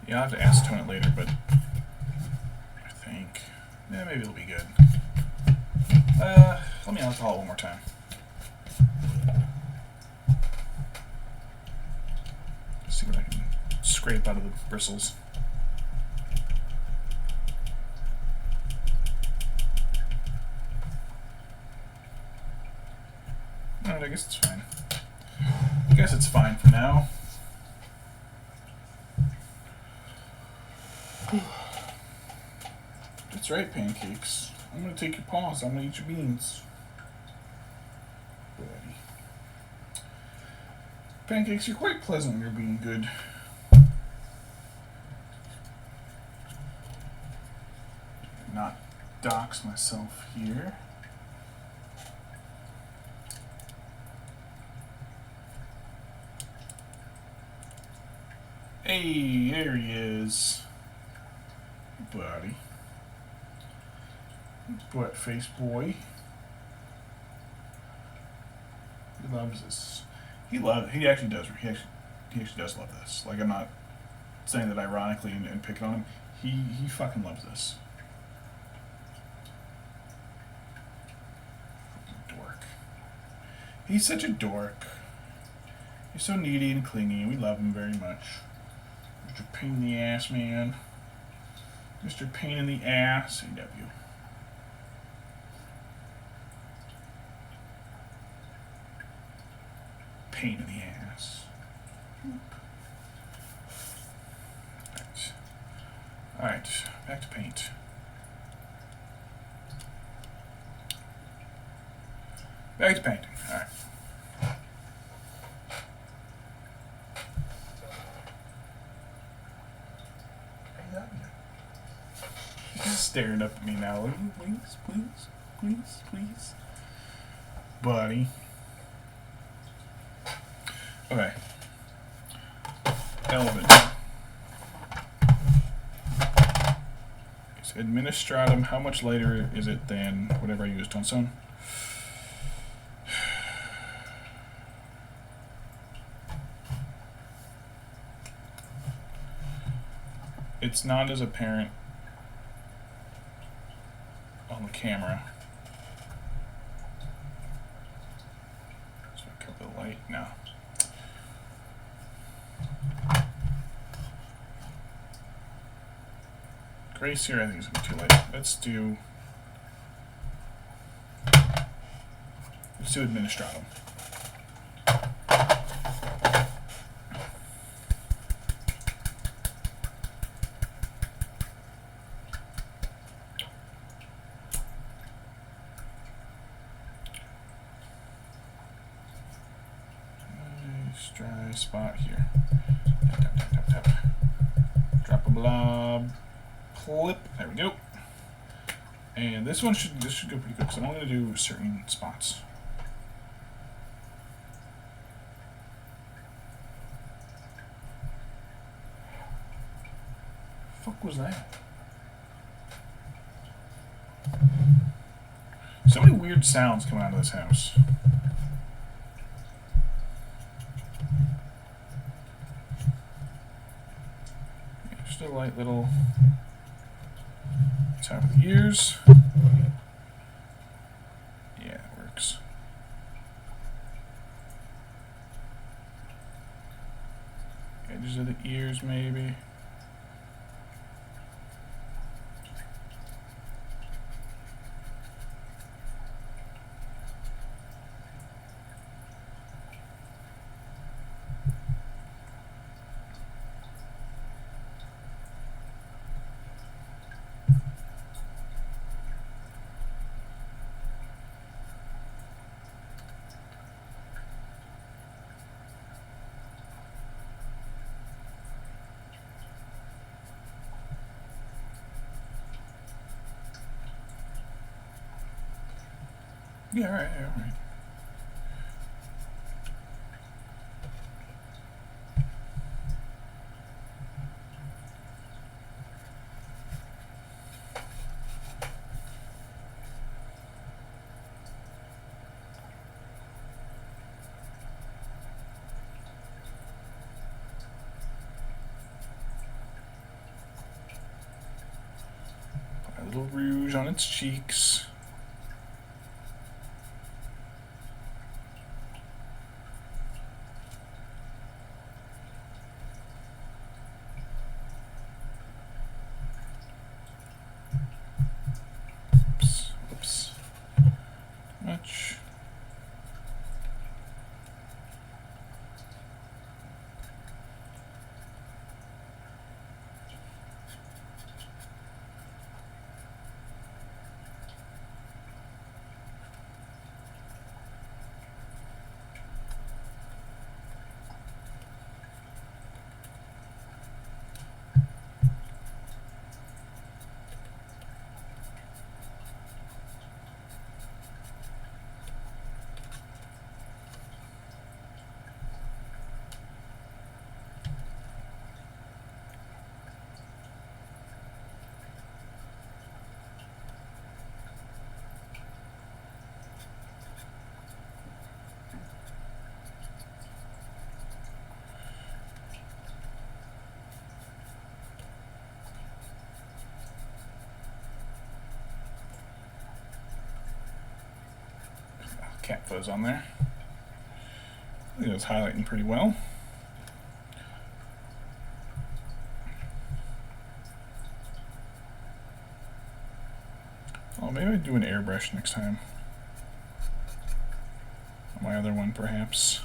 Yeah, I'll have to acetone it later, but I think maybe it'll be good. Let me alcohol it one more time. See what I can scrape out of the bristles. Alright, I guess it's fine. I guess it's fine for now. That's right, pancakes. I'm gonna take your paws. I'm gonna eat your beans. Pancakes, you're quite pleasant. You're being good. Not dox myself here. Hey, there he is. Buddy. Butt face boy. He loves this. He actually does. He actually does love this. Like, I'm not saying that ironically and picking on him. He fucking loves this. Fucking dork. He's such a dork. He's so needy and clingy. We love him very much. Mr. Pain in the ass, man. Mr. Pain in the ass. AW. Pain in the ass. Alright, back to paint. Back to painting. Alright. He's staring up at me now. Please, please, please, please. Buddy. Okay. Elven. So Administratum, how much later is it than whatever I used on Stone? It's not as apparent on the camera. So I cover the light now. Grace here, I think it's gonna be too late. Let's do Administratum. Nice dry spot here. Tap, tap, tap, tap, tap. Drop a blob. Clip. There we go. And this should go pretty good because I'm only going to do certain spots. Fuck was that? So many weird sounds coming out of this house. Yeah, just a light little top of the ears. Yeah, it works. Edges of the ears, maybe. Yeah, alright, alright. Put a little rouge on its cheeks. Much. cat fuzz on there. I think it was highlighting pretty well. Oh, maybe I'd do an airbrush next time. On my other one, perhaps.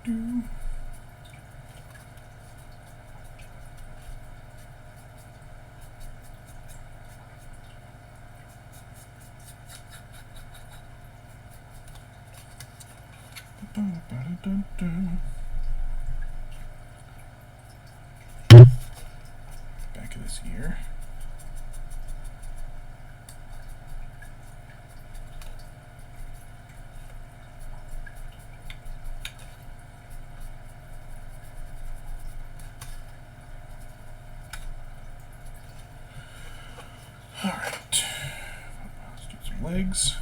Do. Back of this ear. All right, let's do some legs.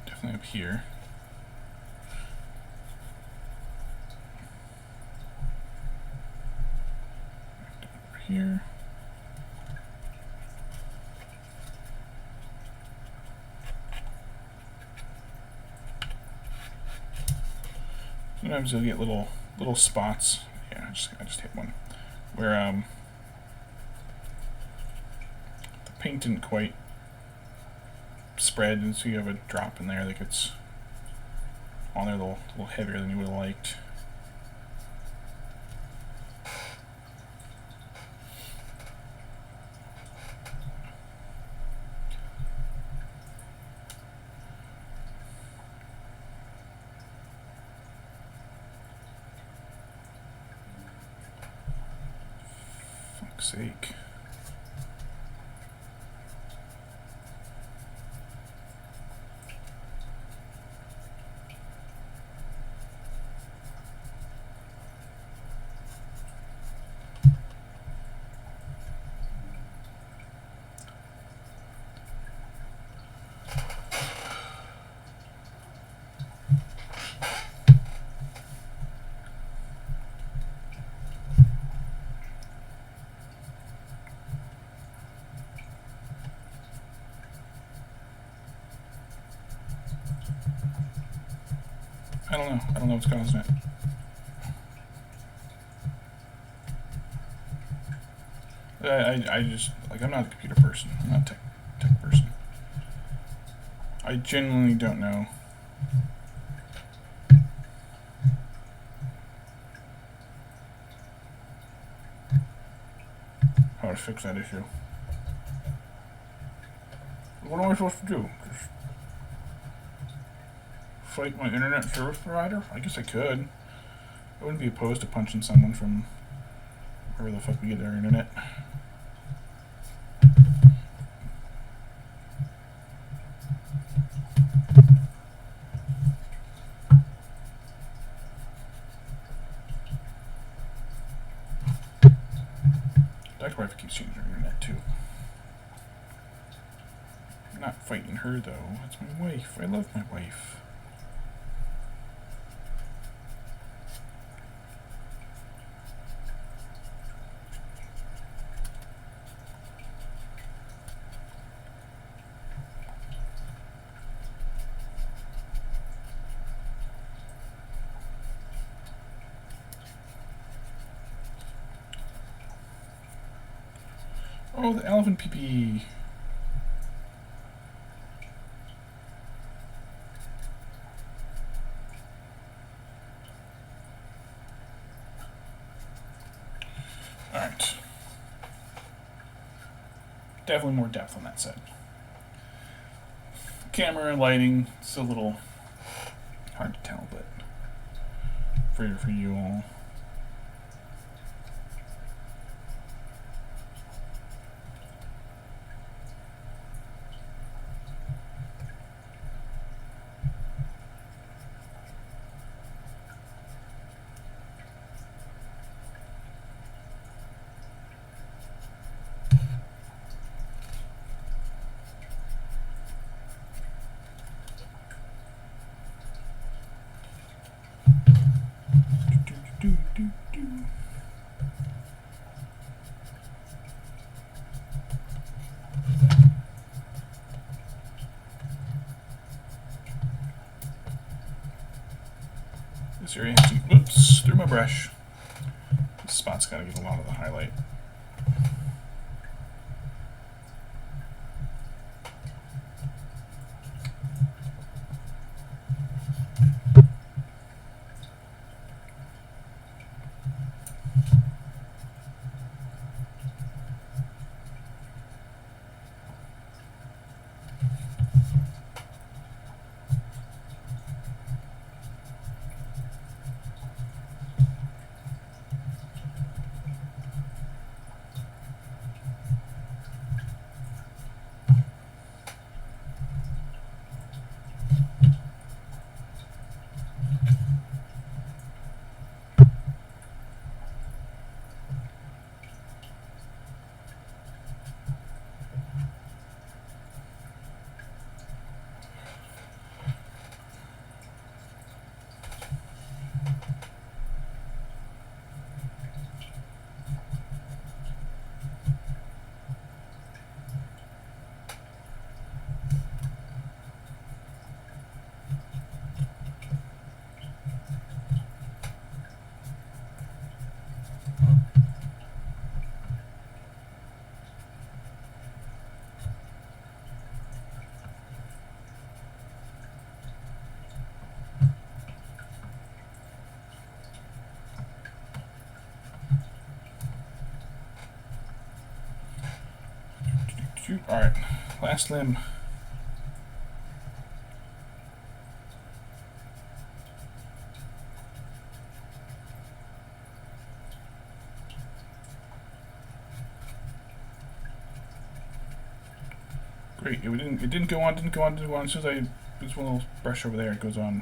Definitely up here. Over here. Sometimes you'll get little spots. Yeah, I just hit one where the paint didn't quite spread, and so you have a drop in there that gets on there a little heavier than you would have liked. Fuck's sake. I don't know what's causing it. I just, like, I'm not a computer person. I'm not a tech person. I genuinely don't know how to fix that issue. What am I supposed to do? Just fight my internet service provider? I guess I could. I wouldn't be opposed to punching someone from wherever the fuck we get our internet. Dr. Wife keeps changing her internet too. I'm not fighting her though. That's my wife. I love my wife. Oh, the elephant pee-pee. Alright. Definitely more depth on that side. Camera and lighting, it's a little hard to tell, but for you all. This area has to, oops, through my brush. This spot's got to get a lot of the highlight. Alright, last limb. Great, it didn't go on. As soon as I put one little brush over there, it goes on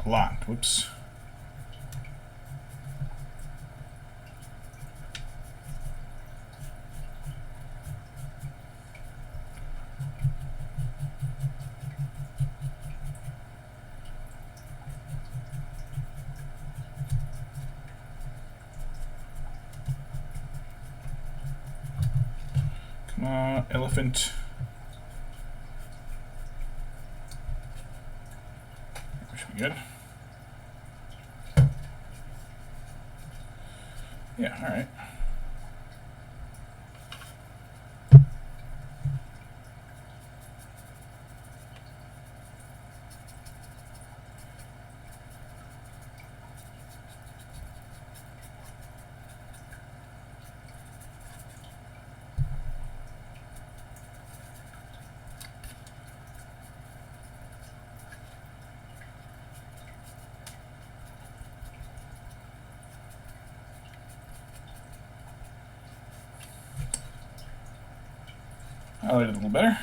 a lot. Whoops. Come on, elephant. That should be good. Yeah, alright. Highlight it a little better.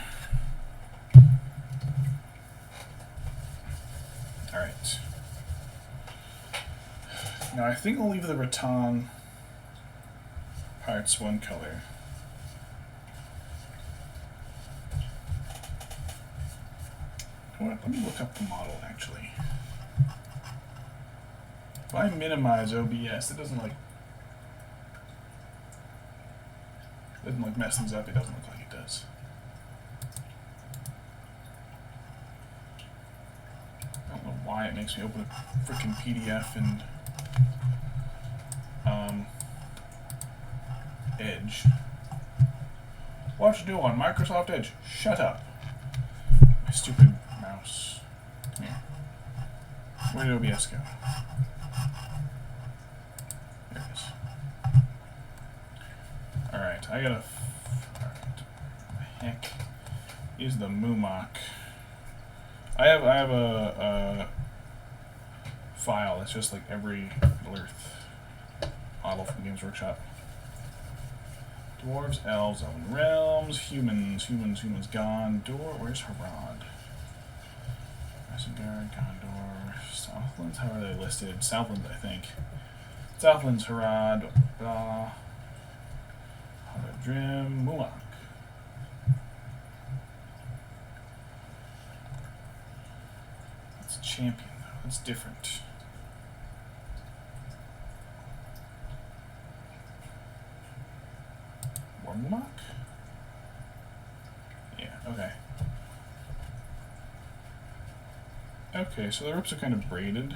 Alright. Now I think I'll leave the rattan parts one color. Let me look up the model actually. If I minimize OBS, it doesn't like mess things up. It doesn't look like it does. I don't know why it makes me open a freaking PDF and Edge. What to do on Microsoft Edge? Shut up. My stupid mouse. Come here. Where did OBS go? There it is. Alright, I gotta... Alright. The heck is the Moomock? I have a file that's just like every Earth model from Games Workshop. Dwarves, elves, elven realms, humans gone. Where's Harad? Isengard, Gondor, Southlands, how are they listed? Southlands, I think. Southlands, Harad, Haradrim, Mulak. That's a champion, though. That's different. Mulak? Yeah, okay. Okay, so the ropes are kind of braided.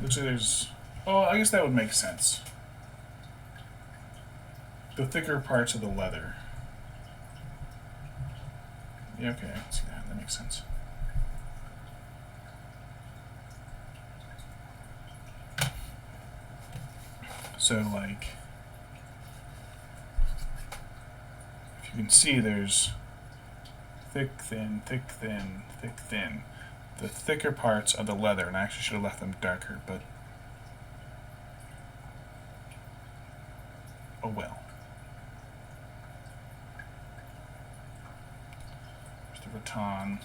Looks like there's... Oh, I guess that would make sense. The thicker parts of the leather. Yeah, okay, I can see that. That makes sense. So, like... If you can see, there's thick, thin, thick, thin, thick, thin. The thicker parts are the leather, and I actually should have left them darker, but... Oh well. There's the rattan.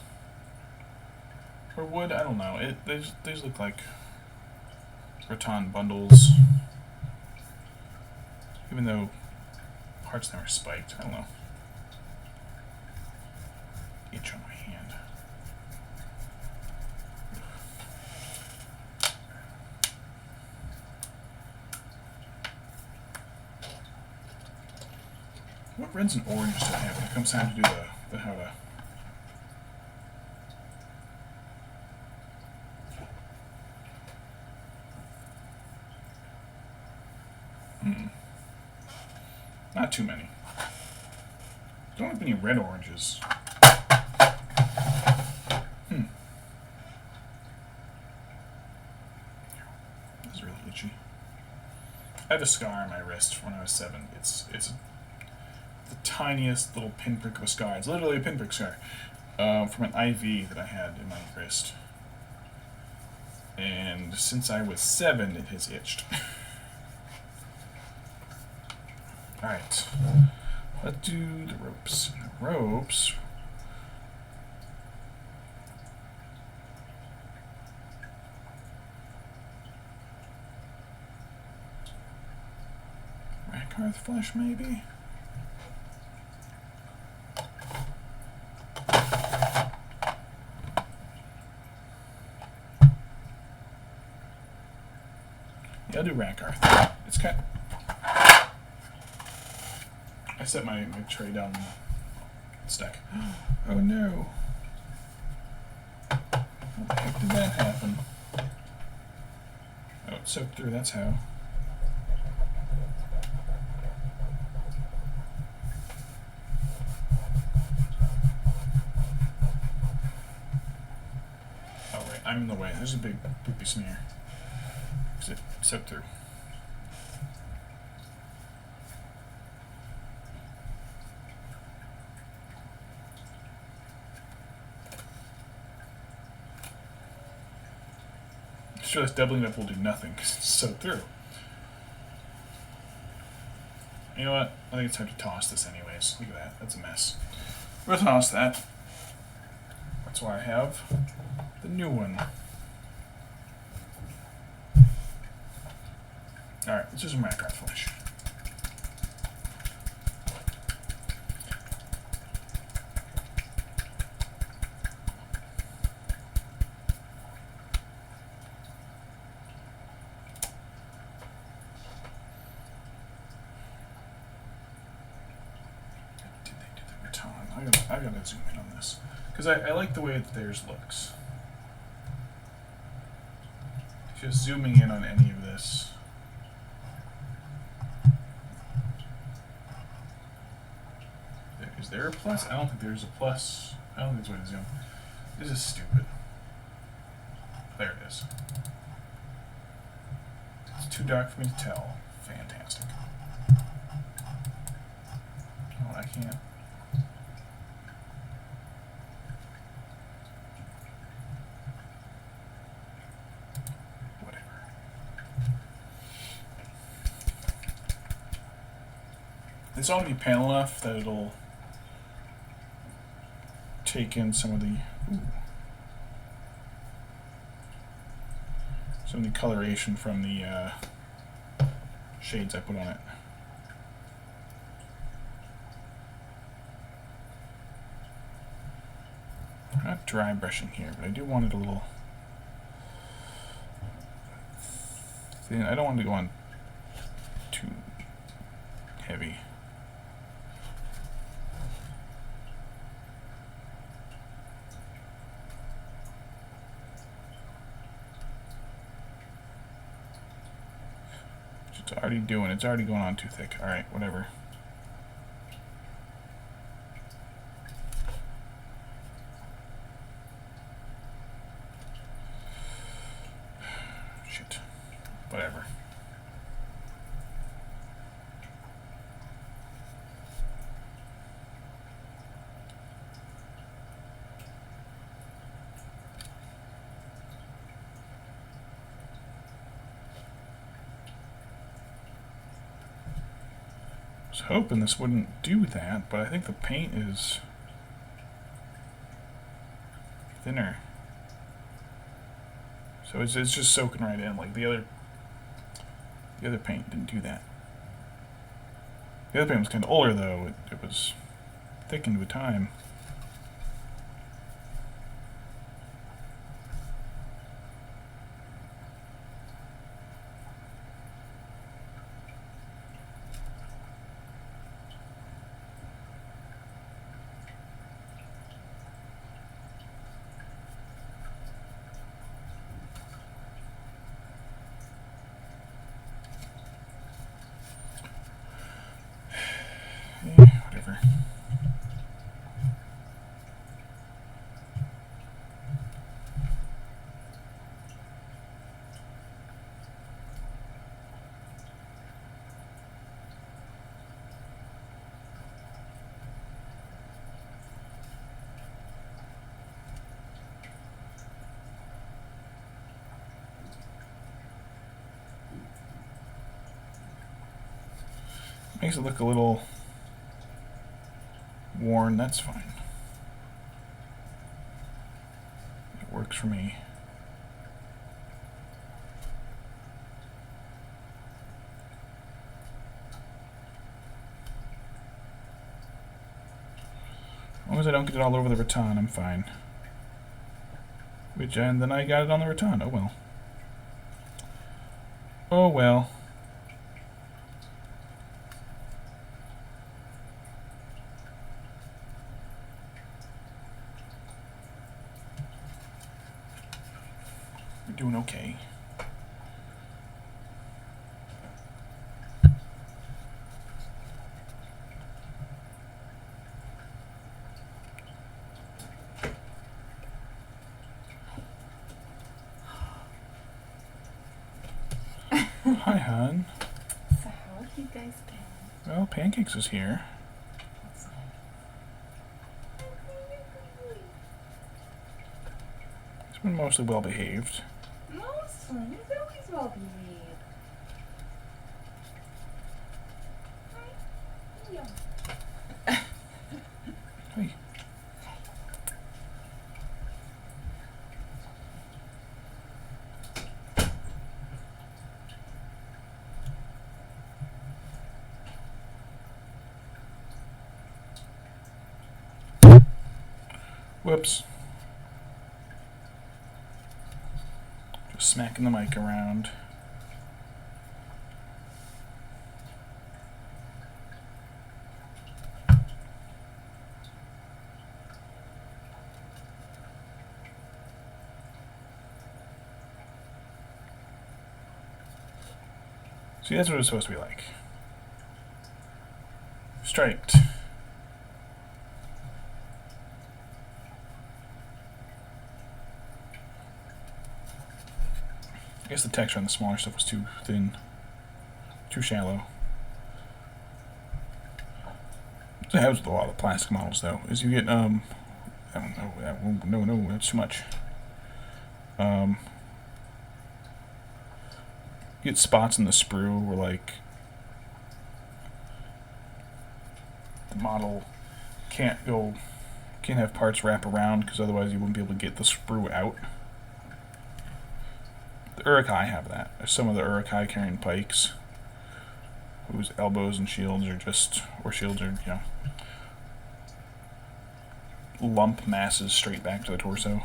Or wood, I don't know. These look like rattan bundles. Even though parts of them are spiked, I don't know. Itch on my hand. What reds and oranges do I have when it comes time to do the how to... Not too many. Don't have any red oranges. This is really itchy. I have a scar on my wrist from when I was 7. It's the tiniest little pinprick of a scar. It's literally a pinprick scar from an IV that I had in my wrist. And since I was 7, it has itched. Alright. Let's do the ropes. The ropes... Rakarth flesh, maybe? Yeah, I'll do Rakarth. It's kind of... I set my tray down the stack. Oh no. How the heck did that happen? Oh, it soaked through, that's how. Oh right, I'm in the way. There's a big poopy smear. Because it soaked through. Sure, this doubling up will do nothing because it's soaked through. You know what? I think it's time to toss this anyways. Look at that. That's a mess. We'll toss that. That's why I have the new one. Alright, let's do some Rakarth flesh. I gotta zoom in on this because I like the way that theirs looks. Just zooming in on any of this. Is there a plus? I don't think there's a plus. I don't think there's a way to zoom. This is stupid. There it is. It's too dark for me to tell. Fantastic. Oh, I can't. It's all going to be pale enough that it'll take in some of the coloration from the shades I put on it. I'm not dry brushing here, but I do want it a little thin. I don't want it to go on too heavy. It's already going on too thick. Alright, whatever. Shit. Whatever. I was hoping this wouldn't do that, but I think the paint is thinner. So it's just soaking right in. Like the other paint didn't do that. The other paint was kind of older though. It was thickened with time. Whatever. Makes it look a little worn, that's fine. It works for me. As long as I don't get it all over the rattan, I'm fine. And then I got it on the rattan. Oh well. Oh well. We're doing okay. Hi, hon. So how have you guys been? Well, Pancakes is here. That's He's been mostly well behaved. Mostly. He's always well behaved. Hi. Hey. Whoops. Just smacking the mic around. See, that's what it's supposed to be like. Striped. I guess the texture on the smaller stuff was too thin, too shallow. What happens with a lot of the plastic models, though, is you get, I don't know, no, that's too much. You get spots in the sprue where, like, the model can't have parts wrap around, because otherwise you wouldn't be able to get the sprue out. The Urukai have that. There's some of the Urukai carrying pikes whose elbows and shields are shields are, you know, lump masses straight back to the torso.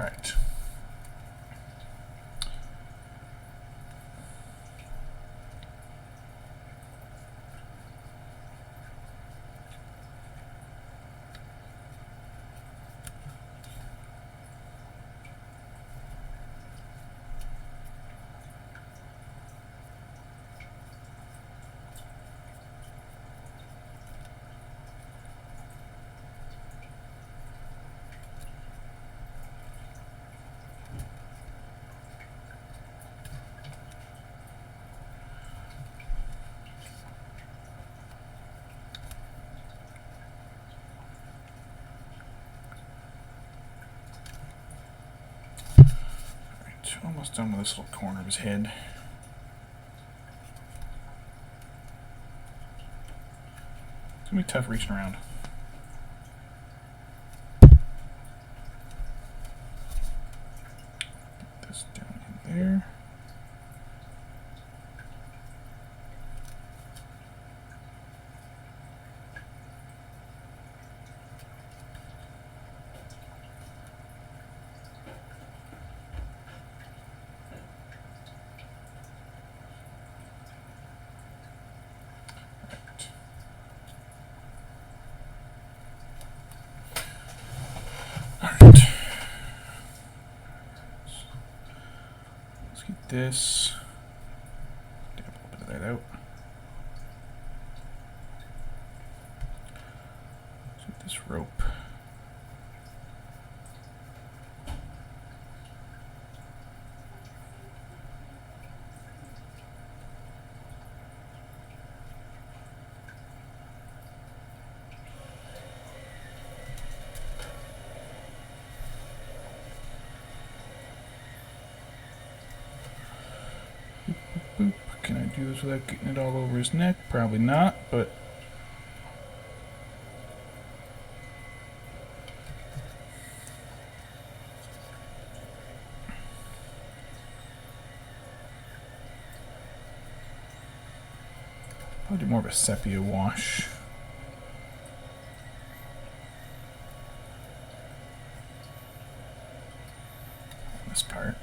Alright. Almost done with this little corner of his head. It's gonna be tough reaching around. Get this down in there. This, dab a little bit of that out. Get this rope. Boop. Can I do this without getting it all over his neck? Probably not, but I'll do more of a sepia wash. This part.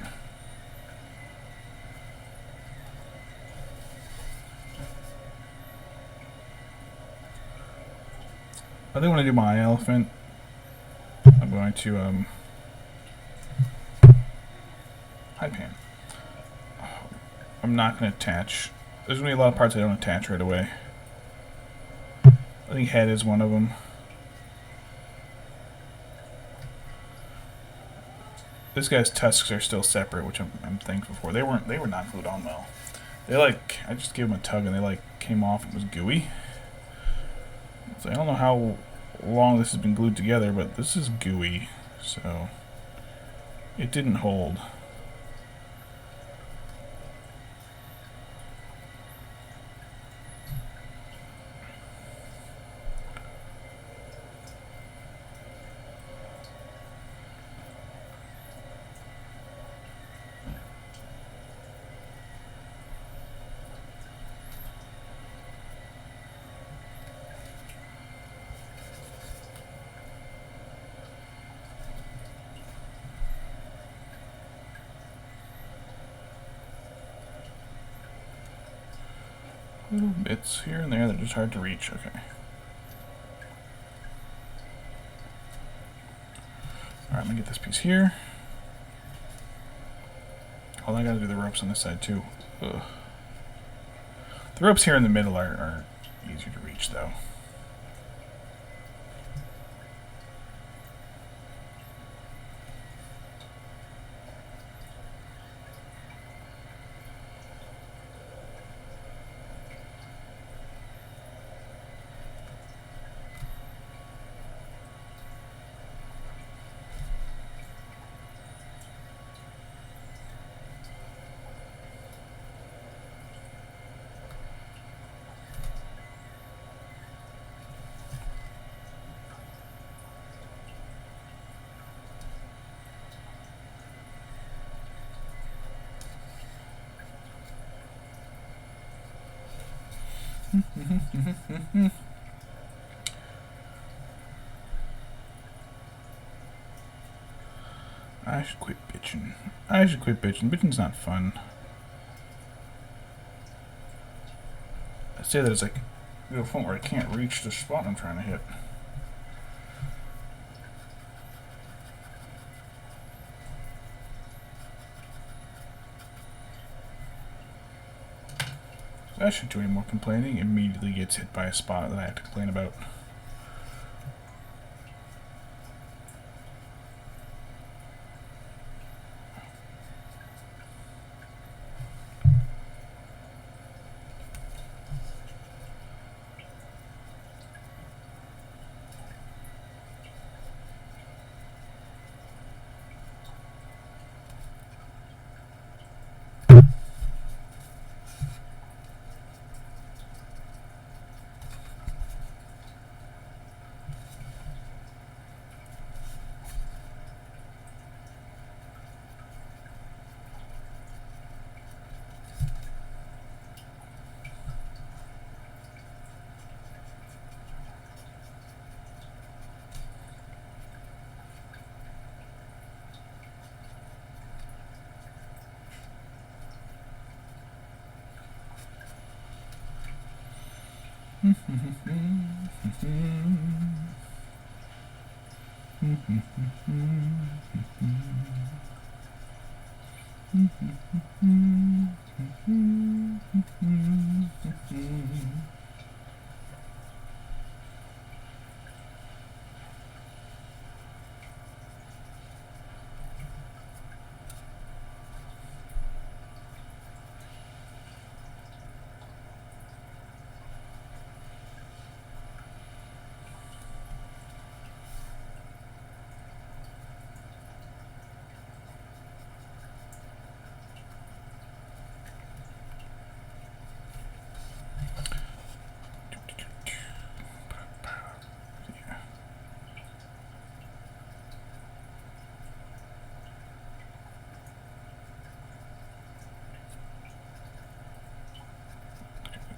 I think when I do my elephant, I'm going to high pan. I'm not going to attach. There's going to be a lot of parts I don't attach right away. I think head is one of them. This guy's tusks are still separate, which I'm thankful for. They were not glued on well. They I just gave them a tug and they came off and was gooey. So I don't know how long this has been glued together, but this is gooey, so it didn't hold. Little bits here and there that are just hard to reach. Okay. Alright, let me get this piece here. Oh, I gotta do the ropes on this side too. Ugh. The ropes here in the middle are easier to reach though. I I should quit bitching. I should quit bitching. Bitching's not fun. I say that it's like to a point where I can't reach the spot I'm trying to hit. I shouldn't do any more complaining. Immediately gets hit by a spot that I have to complain about.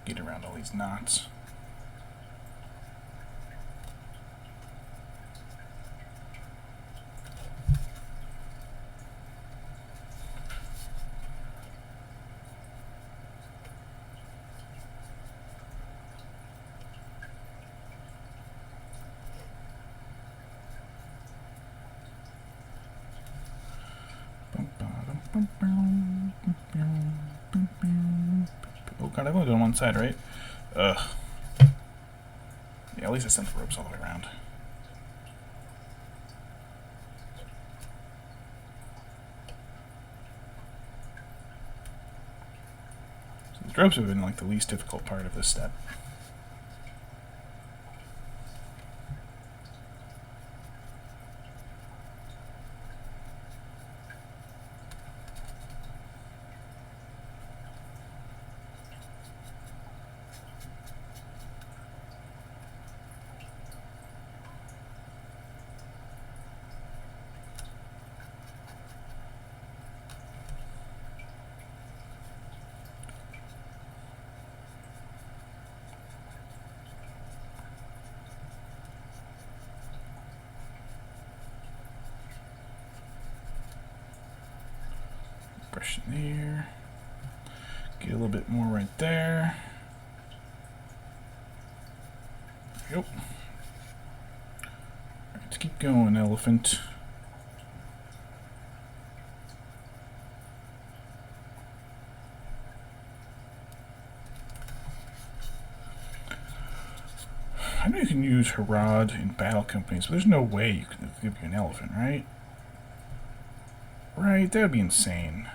Get around all these knots. Oh god, I've only done one side, right? Ugh. Yeah, at least I sent the ropes all the way around. So the ropes have been like the least difficult part of this step. Brush in there. Get a little bit more right there. Yep. Let's keep going, Oliphant. I know you can use Harad in battle companies, but there's no way you can give you an elephant, right? Right, that would be insane.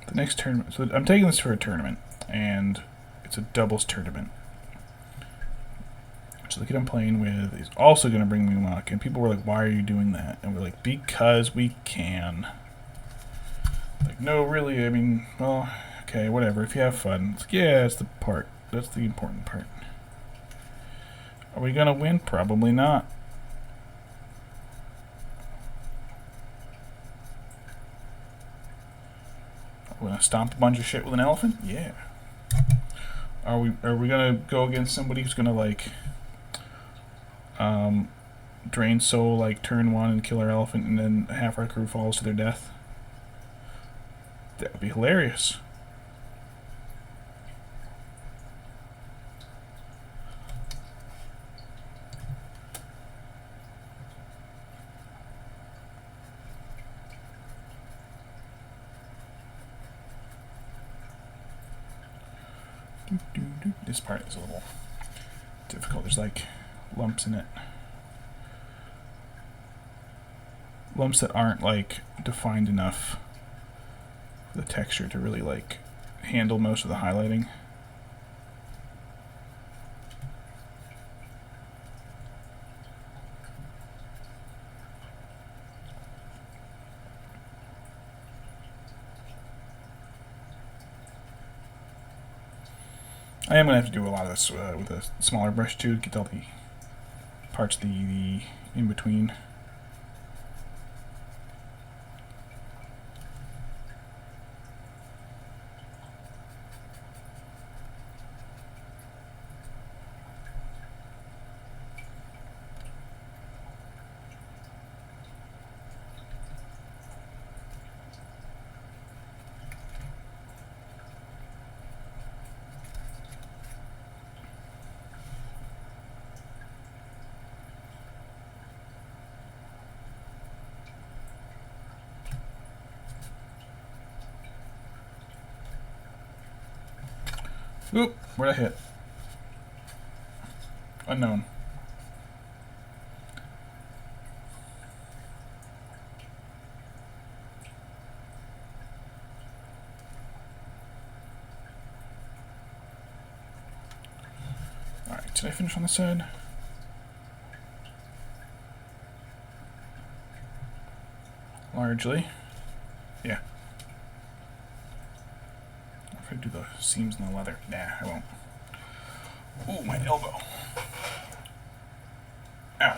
The next tournament, so I'm taking this for a tournament, and it's a doubles tournament. So the kid I'm playing with is also going to bring me luck, and people were like, why are you doing that? And we're like, because we can. Like, no, really, I mean, well, okay, whatever, if you have fun. It's like, yeah, that's the part. That's the important part. Are we going to win? Probably not. We're going to stomp a bunch of shit with an elephant? Yeah. are we gonna go against somebody who's gonna like drain soul like turn one and kill our elephant, and then half our crew falls to their death? That would be hilarious. This part is a little difficult. There's like lumps in it. Lumps that aren't like defined enough for the texture to really like handle most of the highlighting. I am going to have to do a lot of this with a smaller brush too, to get all the parts, the in-between. Oop, where'd I hit? Unknown. Alright, did I finish on this side? Largely. Yeah. If I do the seams in the leather. Nah, I won't. Ooh, my elbow. Ow.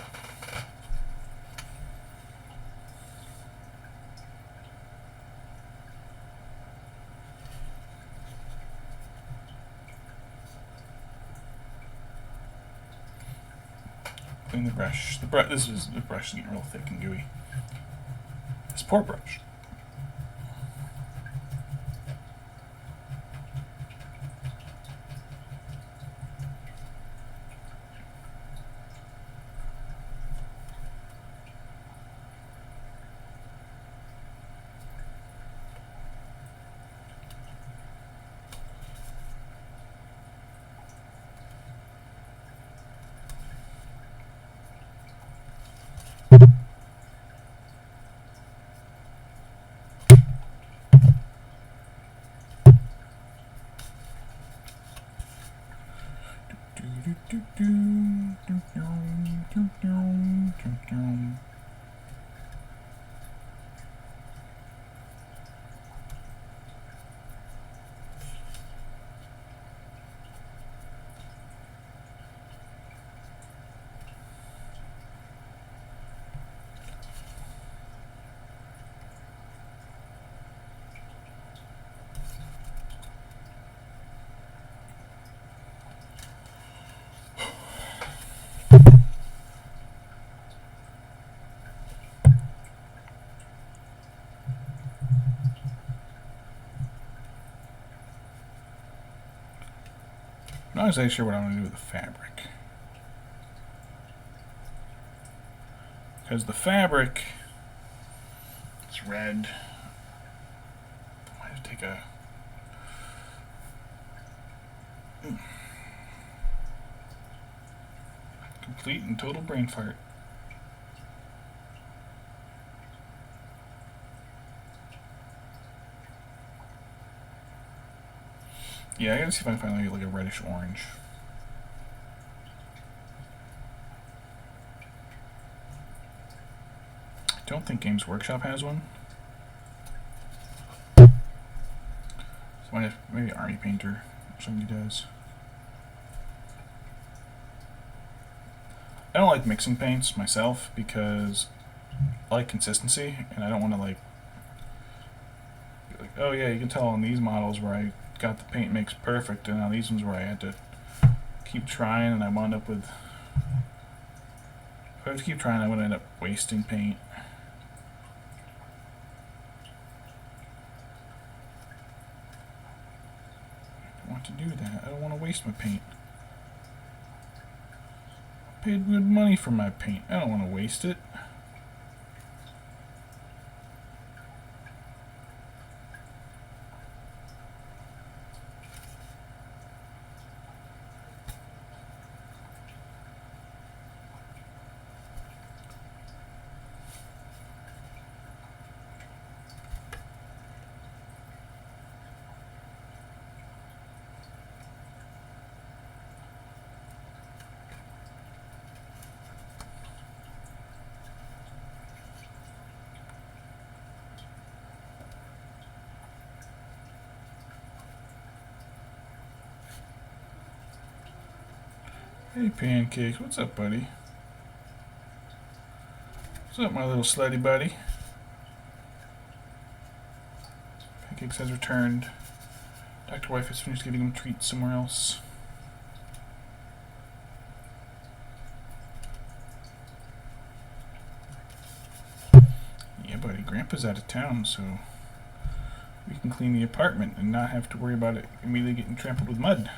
Clean the brush. The brush isn't real thick and gooey. This poor brush. I'm not exactly sure what I'm going to do with the fabric. Because the fabric is red. I might have to take a... complete and total brain fart. Yeah, I gotta see if I can find like a reddish orange. I don't think Games Workshop has one. So maybe Army Painter or somebody does. I don't like mixing paints myself because I like consistency, and I don't want to like, oh yeah, you can tell on these models where I got the paint mix perfect, and now these ones where I had to keep trying, and I wound up with. If I just keep trying, I would end up wasting paint. I don't want to do that. I don't want to waste my paint. I paid good money for my paint. I don't want to waste it. Hey, Pancakes. What's up, buddy? What's up, my little slutty buddy? Pancakes has returned. Dr. Wife has finished giving him treats somewhere else. Yeah, buddy. Grandpa's out of town, so we can clean the apartment and not have to worry about it immediately getting trampled with mud.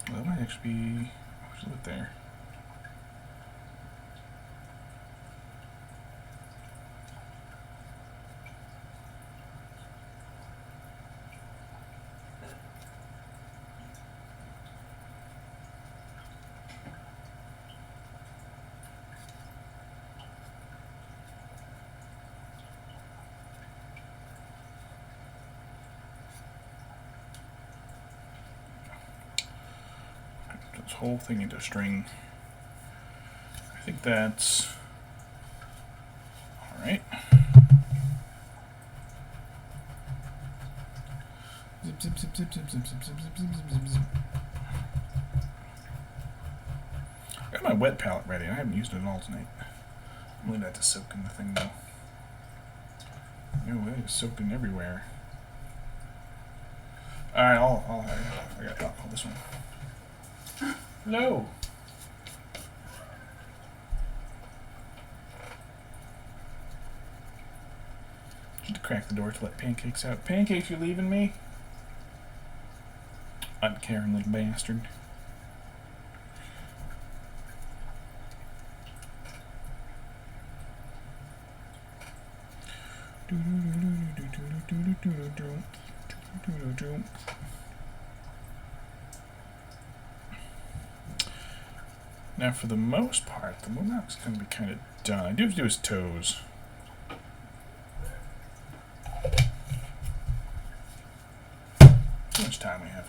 Well, that might actually be. What's it there? This whole thing into string. I think that's all right. Zip, zip, zip, zip, zip, zip, zip, zip, zip, zip, zip, zip. I got my wet palette ready. I haven't used it at all tonight. I'm leaving that to soak in the thing though. No, it is soaking everywhere. All right, I got this one. Hello. Should crack the door to let Pancakes out. Pancakes, you leaving me? Uncaring little bastard. Now, for the most part, the Monarch's going to be kind of done. I do have to do his toes. How much time we have?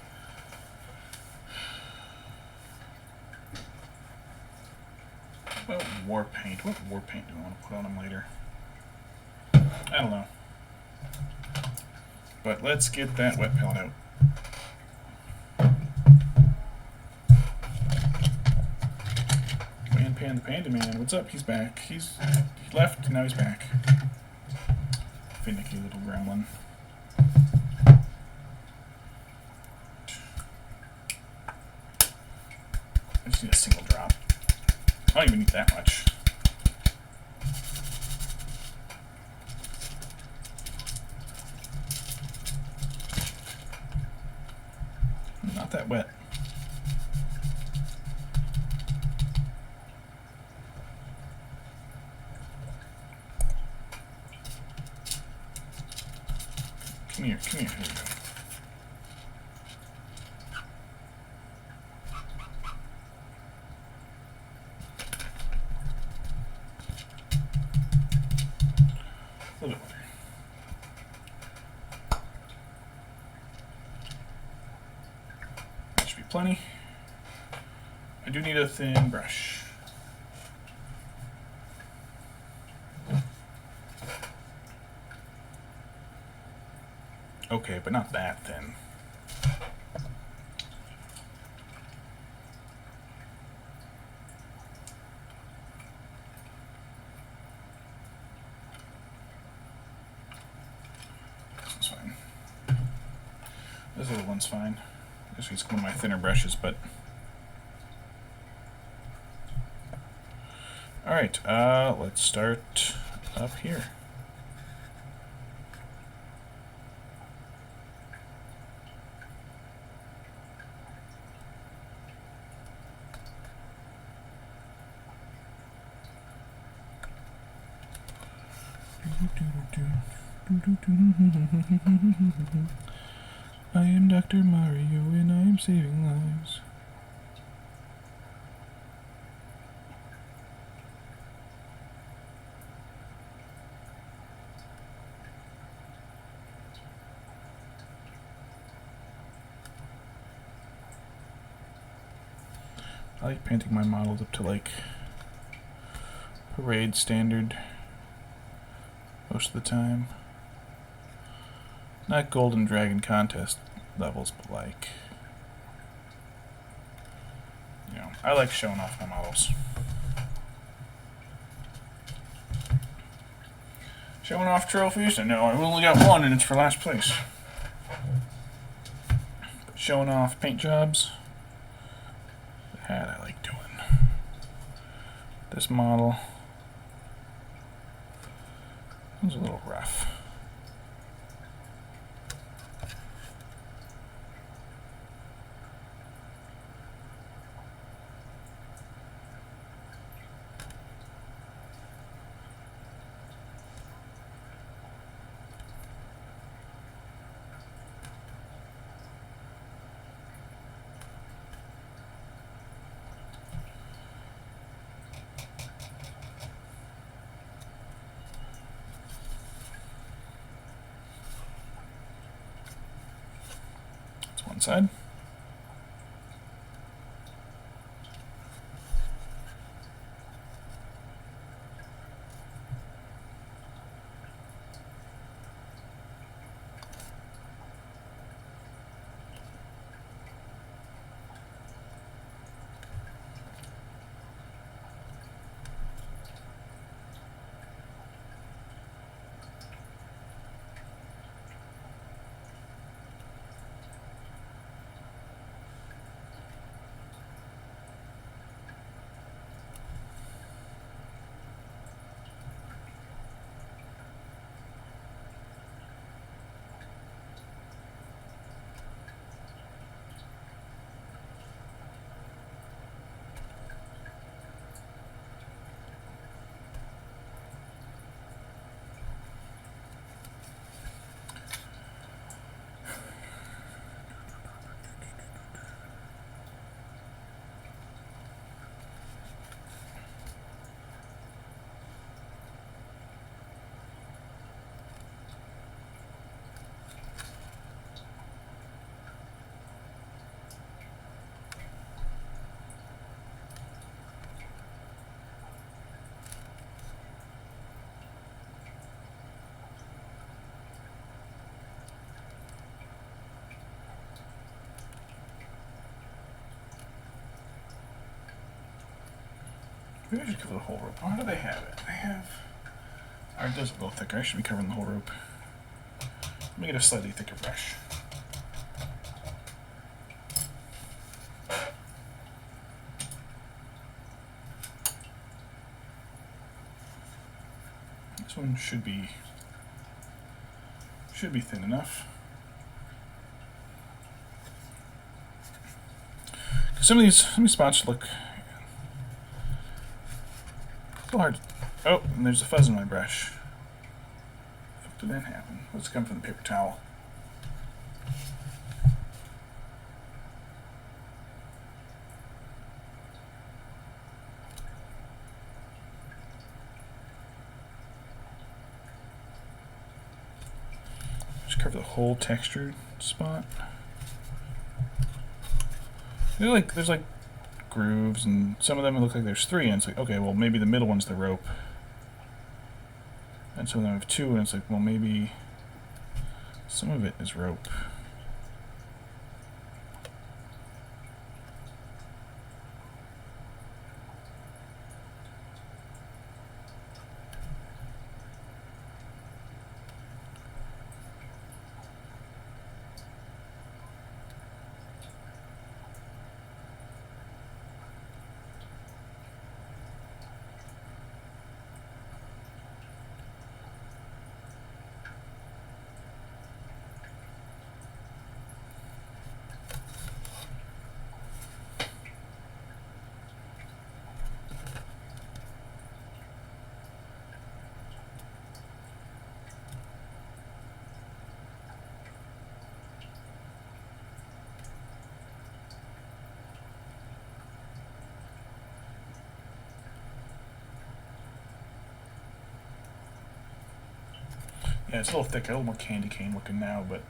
What war paint? What war paint do I want to put on him later? I don't know. But let's get that wet palette out. Pan the Panda Man, what's up? He's back. He left, now he's back. Finicky little gremlin. I just need a single drop. I don't even need that much. Not that wet. Come here, here we go. plenty. I do need a thin brush. Okay, but not that thin. This one's fine. This other one's fine. I guess it's one of my thinner brushes, but... Alright, let's start up here. I am Dr. Mario and I am saving lives. I like painting my models up to like parade standard most of the time. Not Golden Dragon contest levels, but like, you know, I like showing off my models. Showing off trophies? I know, I've only got one and it's for last place. But showing off paint jobs, that I like doing. This model was a little rough. One side. Maybe I should cover the whole rope. How do they have it? They have... Or it does a little thicker. I should be covering the whole rope. Let me get a slightly thicker brush. This one should be thin enough. Some of these spots look a little hard. Oh, and there's a fuzz in my brush. What did that happen? Let's come from the paper towel. Just cover the whole textured spot. There's like grooves, and some of them look like there's 3, and it's like, okay, well maybe the middle one's the rope. And some of them have 2, and it's like, well maybe some of it is rope. Yeah, it's a little thicker, a little more candy cane looking now, but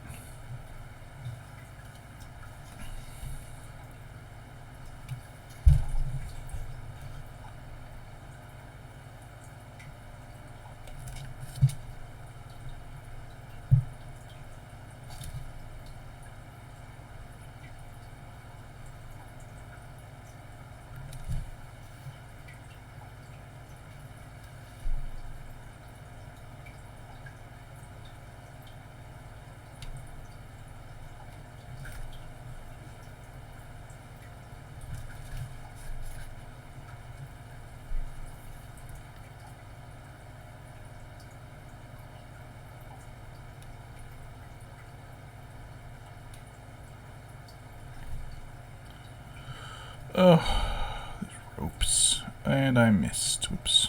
oh, there's ropes, and I missed. Whoops.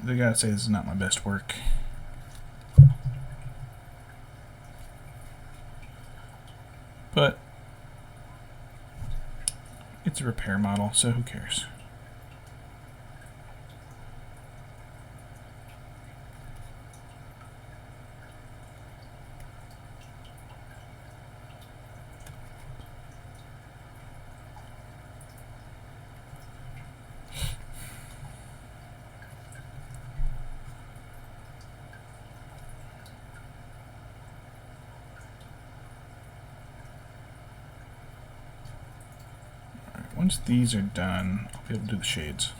I gotta say, this is not my best work. But it's a repair model, so who cares? Once these are done, I'll be able to do the shades.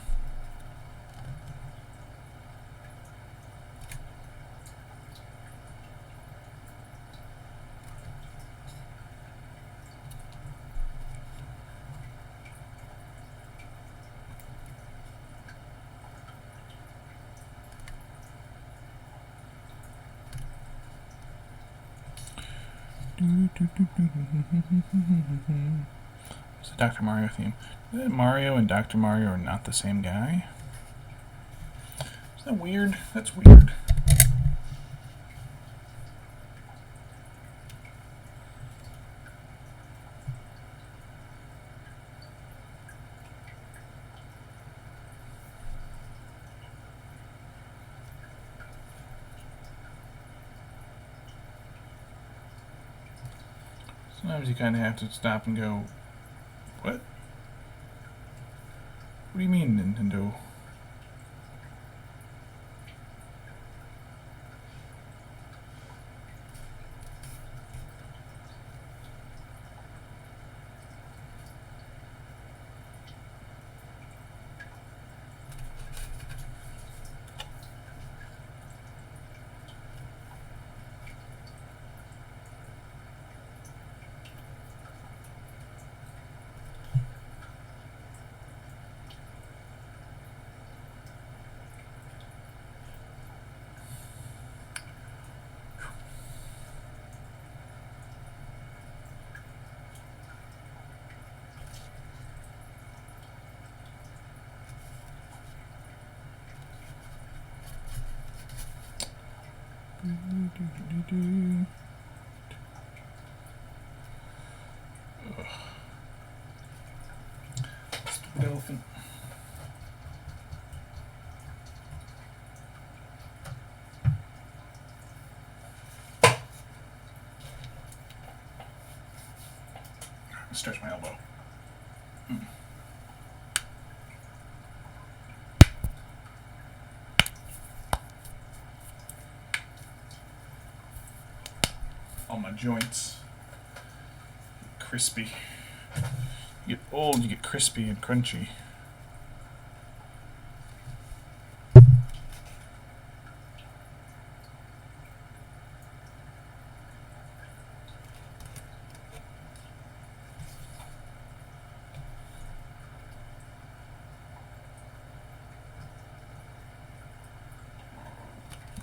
It's a Dr. Mario theme. Is that Mario and Dr. Mario are not the same guy? Is that weird? That's weird. Sometimes you kind of have to stop and go, what? What do you mean, Nintendo? Stupid elephant. Stretch my elbow. All my joints. Crispy. You get old, you get crispy and crunchy.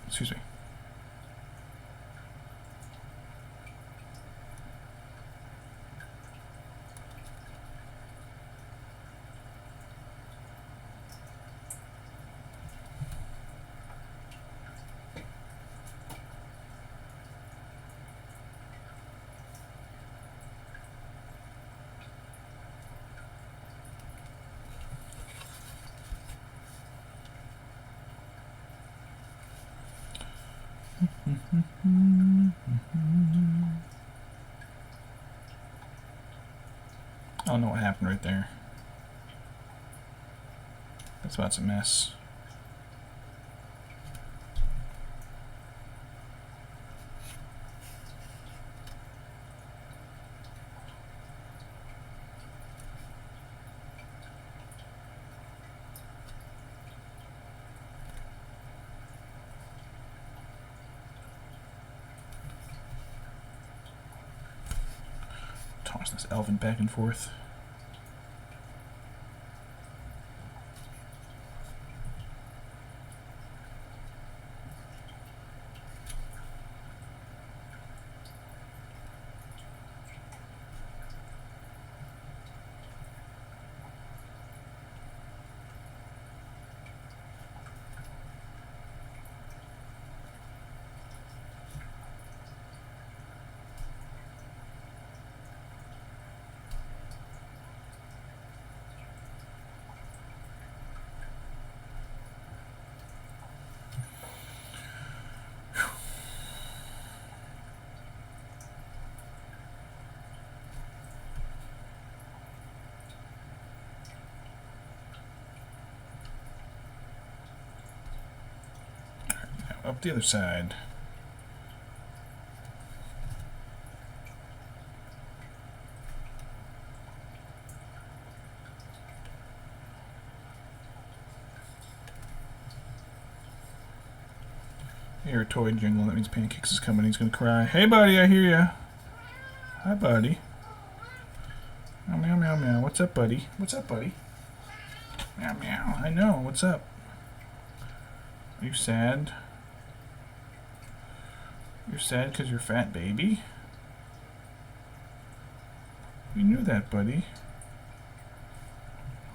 Excuse me. I don't know what happened right there. That's about a mess. Toss this Elvin back and forth. Up the other side. Here, toy jingle. That means Pancakes is coming. He's gonna cry. Hey, buddy, I hear ya. Hi, buddy. Meow, meow, meow, meow. What's up, buddy? What's up, buddy? Meow, meow. I know. What's up? Are you sad? You're sad because you're fat, baby? We knew that, buddy.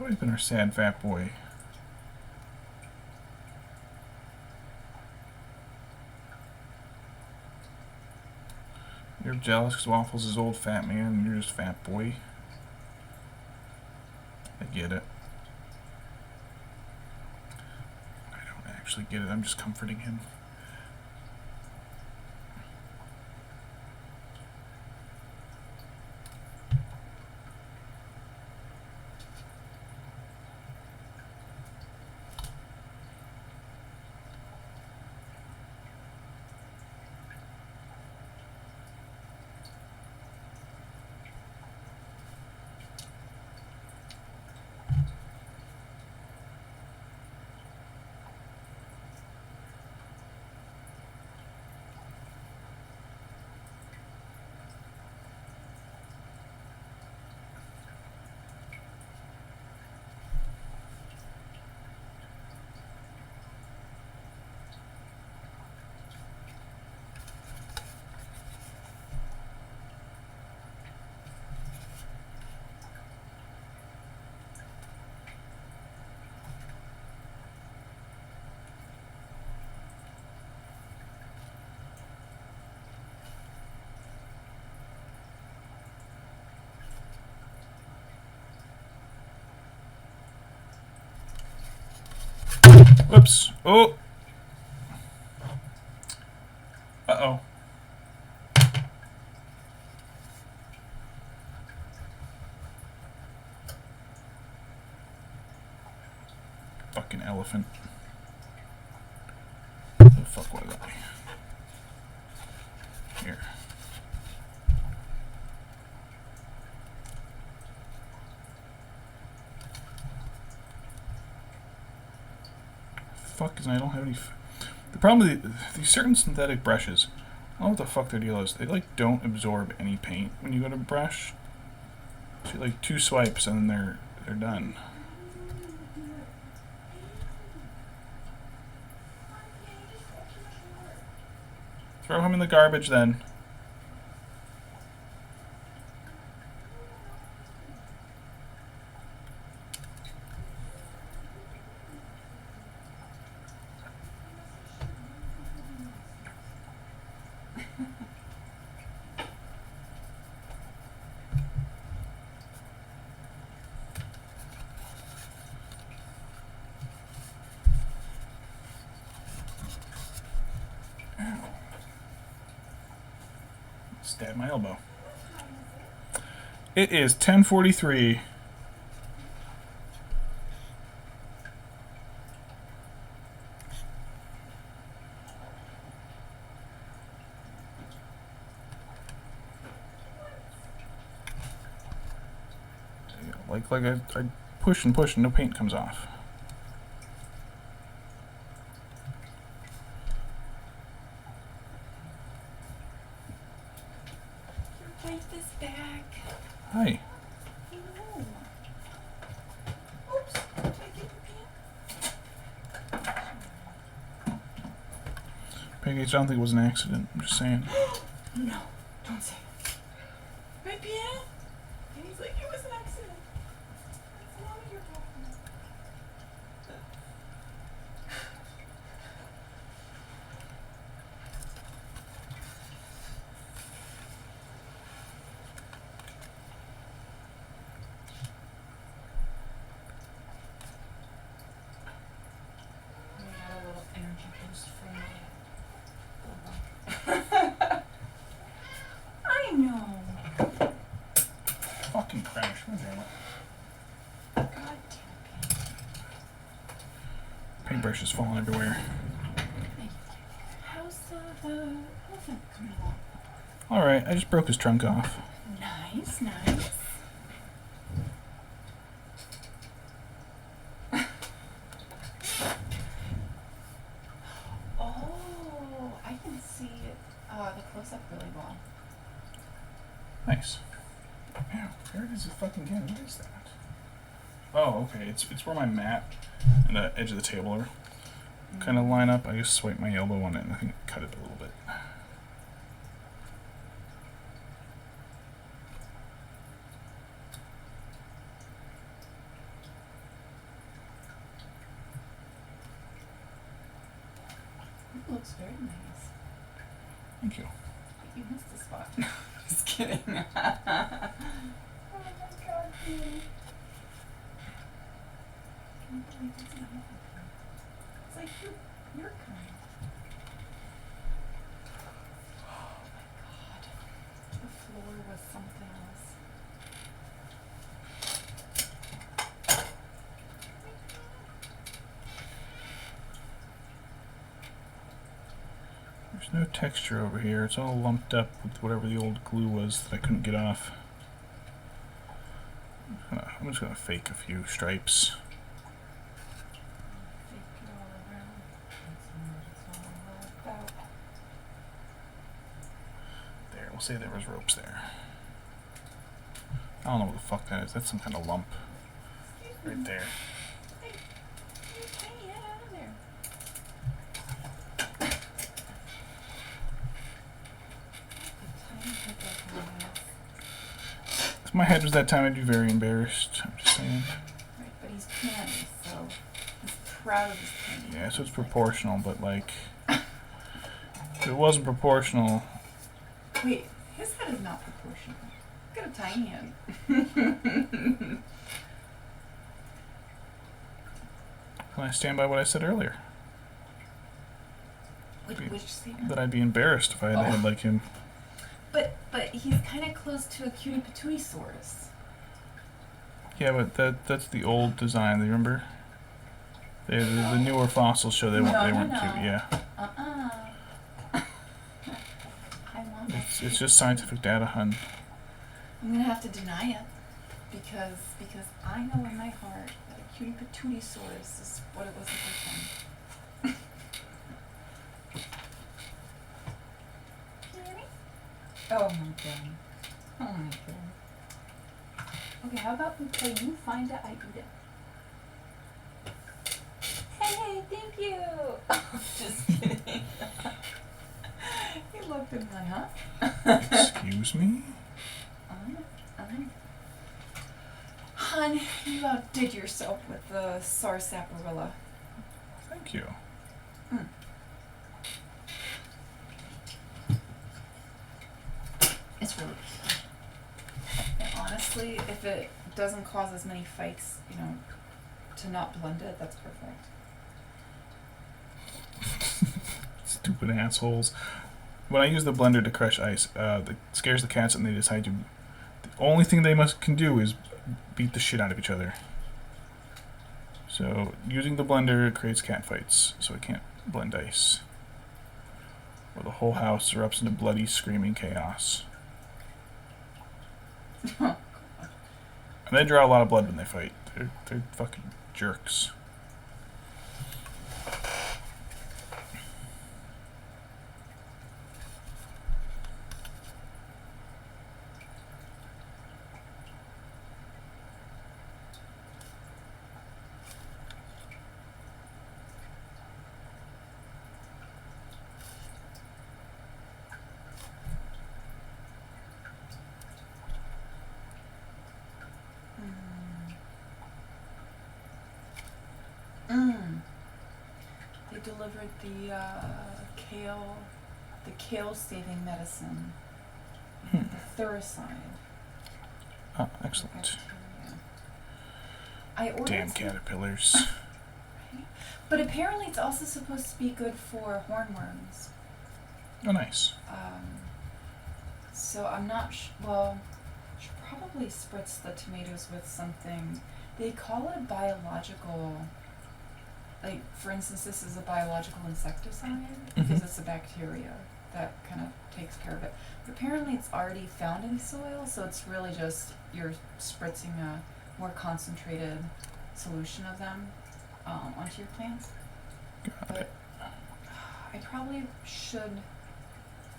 Always been our sad fat boy. You're jealous because Waffles is old fat man and you're just fat boy. I get it. I don't actually get it. I'm just comforting him. Whoops. Oh. Uh-oh. Fucking elephant. What the fuck was I? Here. Fuck is I don't have any. The problem with these certain synthetic brushes, I don't know what the fuck their deal is. They like don't absorb any paint when you go to brush. So like 2 swipes and then they're done. Throw him in the garbage then. Stab my elbow. It is 10:43. Like I push and push and no paint comes off. Wipe this back. Hi. No. Oops. Did I get your pants? Peggy, I don't think it was an accident. I'm just saying. No, don't say it. Right, Pierre? And he's like, it was an accident. That's not what you're talking about. We got a little energy boost from that. I know. Fucking crash. God damn it. God damn it. Paintbrush is falling everywhere. How's the elephant coming along? Alright, I just broke his trunk off. Nice, nice. Oh, I can see the close-up really well. Nice. Yeah, where does it fucking get? What is that? Oh, okay. It's where my mat and the edge of the table are kind of line up. I just swipe my elbow on it and I think I cut it a little bit. It looks very nice. Thank you. You missed a spot. Just kidding. Oh my god, dude. Can't believe it's an elephant. It's like your kind. Oh my god. The floor was something else. There's no texture over here. It's all lumped up with whatever the old glue was that I couldn't get off. I'm just gonna fake a few stripes. Fake it all around. That's what it's all about. There, we'll say there was ropes there. I don't know what the fuck that is. That's some kind of lump right there. Hey, get out of there. If my head was that time, I'd be very embarrassed. I'm just saying. Right, but he's candy, so he's proud of his candy. Yeah, so it's proportional, but like, if it wasn't proportional, Wait, his head is not proportional. He's got a tiny head. can I stand by what I said earlier? Which statement? That I'd be embarrassed if I had a head like him. But he's kind of close to a cutie patootie saurus. Yeah, but that's the old design. Do you remember? The newer fossils show they weren't No. cute. Yeah, I want my it's just scientific data, hun. I'm gonna have to deny it because I know in my heart that a cutie patootie saurus is what it was the first time. Kitty? Oh my god. Oh my god. Okay, how about we play you find it, I eat it. Hey, thank you. Just kidding. He looked at me like, huh? Excuse me? Hun, you outdid yourself with the sarsaparilla. Thank you. It's really cute. And honestly, if it doesn't cause as many fights, to not blend it, that's perfect. Stupid assholes. When I use the blender to crush ice, it scares the cats and they decide to... The only thing they can do is beat the shit out of each other. So, using the blender creates cat fights, so I can't blend ice. Or the whole house erupts into bloody, screaming chaos. And they draw a lot of blood when they fight. They're fucking jerks. They delivered the kale saving medicine, the Thuricide. Oh, excellent. I ordered Damn some, caterpillars. right? But apparently it's also supposed to be good for hornworms. Oh, nice. So I'm not well, should probably spritz the tomatoes with something. They call it biological. Like, for instance, this is a biological insecticide because it's a bacteria that kind of takes care of it. But apparently it's already found in soil, so it's really just you're spritzing a more concentrated solution of them onto your plants. Got it. I probably should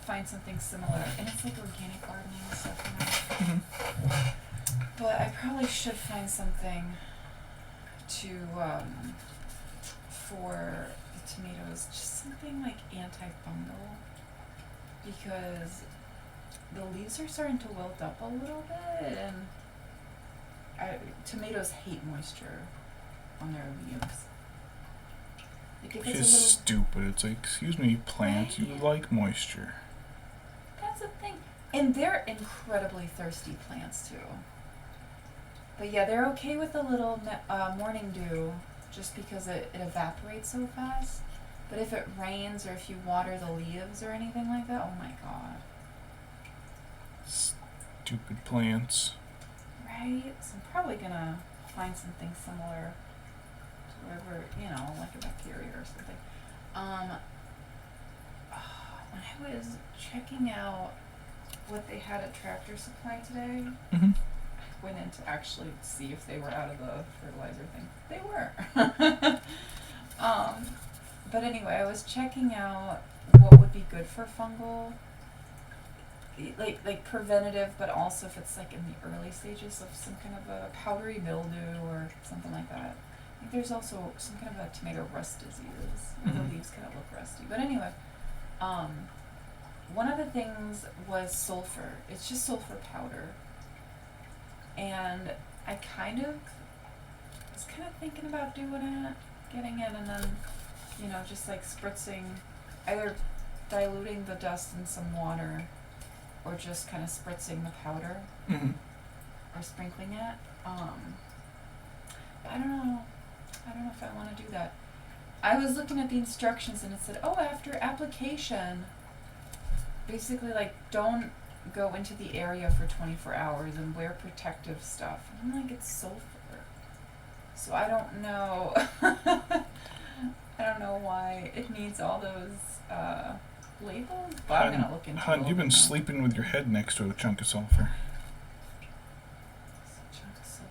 find something similar, and it's like organic gardening and stuff, But I probably should find something to for the tomatoes, just something like antifungal, because the leaves are starting to wilt up a little bit, and tomatoes hate moisture on their leaves. Like if Which it's is a little, stupid. It's like, excuse me, plants, you like moisture. that's the thing, and they're incredibly thirsty plants too. But yeah, they're okay with a little morning dew, just because it evaporates so fast. But if it rains or if you water the leaves or anything like that, oh my god. Stupid plants. Right? So I'm probably gonna find something similar to whatever, like a bacteria or something. When I was checking out what they had at Tractor Supply today, I went in to actually see if they were out of the fertilizer thing. They were. But anyway, I was checking out what would be good for fungal, like preventative, but also if it's like in the early stages of some kind of a powdery mildew or something like that. I think there's also some kind of a tomato rust disease. The leaves kind of look rusty. But anyway, one of the things was sulfur. It's just sulfur powder. And I was thinking about doing it, getting it, and then, just like spritzing, either diluting the dust in some water, or just kind of spritzing the powder, or sprinkling it. I don't know if I want to do that. I was looking at the instructions and it said, after application, basically like don't go into the area for 24 hours and wear protective stuff. And I'm like, it's sulfur. So I don't know. I don't know why it needs all those labels, but I'm gonna look into it. Hun, you've been sleeping with your head next to a chunk of sulfur. Chunk of sulfur.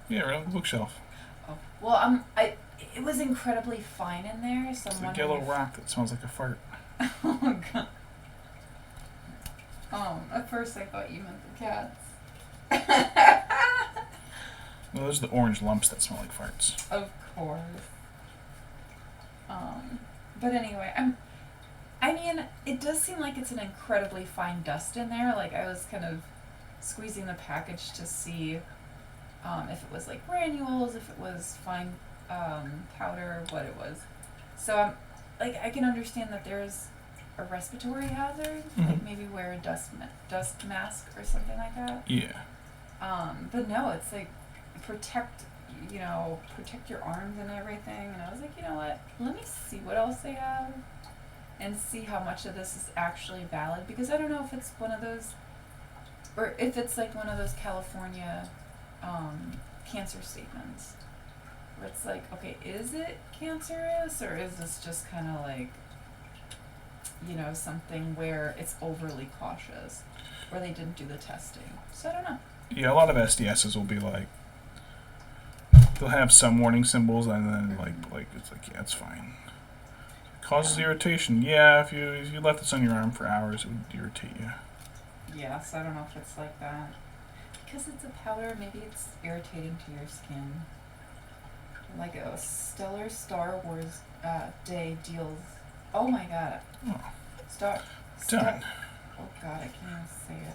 Yeah, right on the bookshelf. Oh, well, it was incredibly fine in there, so It's I'm a wondering yellow if... rock that smells like a fart. Oh, God. At first I thought you meant the cats. No, those are the orange lumps that smell like farts. Of course. But anyway, I mean, it does seem like it's an incredibly fine dust in there. Like, I was kind of squeezing the package to see if it was like granules, if it was fine powder, what it was. So I can understand that there's a respiratory hazard, like maybe wear a dust mask or something like that. Yeah. But no, it's like protect your arms and everything. And I was like, you know what? Let me see what else they have and see how much of this is actually valid, because I don't know if it's one of those, or if it's like one of those California cancer statements where it's like, okay, is it cancerous, or is this just kind of like, something where it's overly cautious, or they didn't do the testing. So I don't know. Yeah, a lot of SDSs will be like, they'll have some warning symbols, and then like it's like, yeah, it's fine. Causes irritation. Yeah, if you left this on your arm for hours, it would irritate you. Yeah, so I don't know if it's like that. Because it's a powder, maybe it's irritating to your skin. Like a stellar Star Wars day deals. Oh my god. Oh. Star. Done. Oh god, I can't even say it.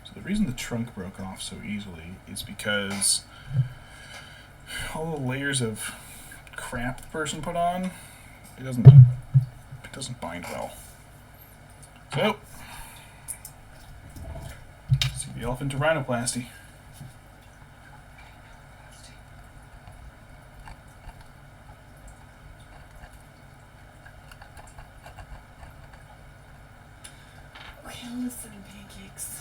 So the reason the trunk broke off so easily is because all the layers of crap the person put on, it doesn't bind well. So, see the elephant to rhinoplasty. Okay, listen, pancakes.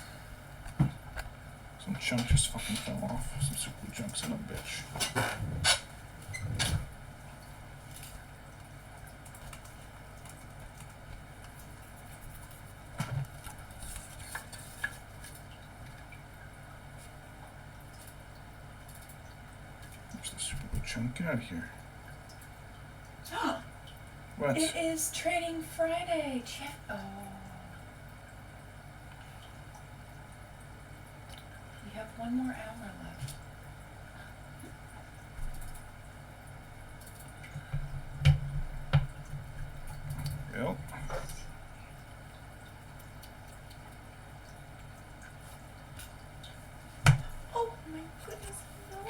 Some chunk just fucking fell off. Some super chunk, son of a bitch. Where's the super chunk? Get out of here. What? It is Training Friday. Oh. We have one more hour left. Yep. Oh my goodness, no.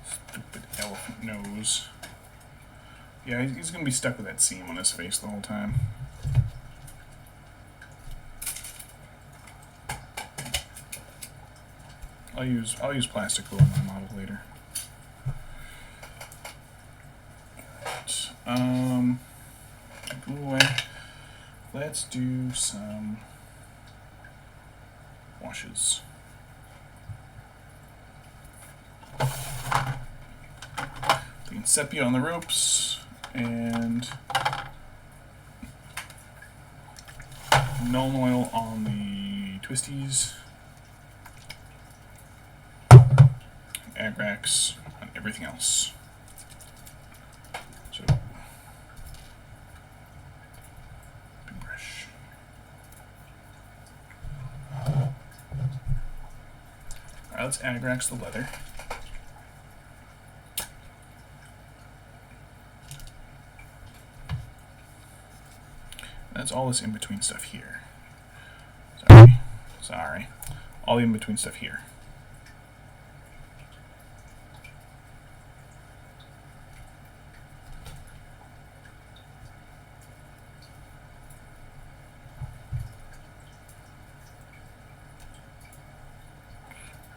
Stupid elephant nose. Yeah, he's gonna be stuck with that seam on his face the whole time. I'll use plastic glue on my model later. Right. Glue away. Let's do some washes. Taking sepia on the ropes and Null oil on the twisties. Agrax on everything else. So, big brush. Alright, let's Agrax the leather. That's all this in-between stuff here. Sorry. All the in-between stuff here.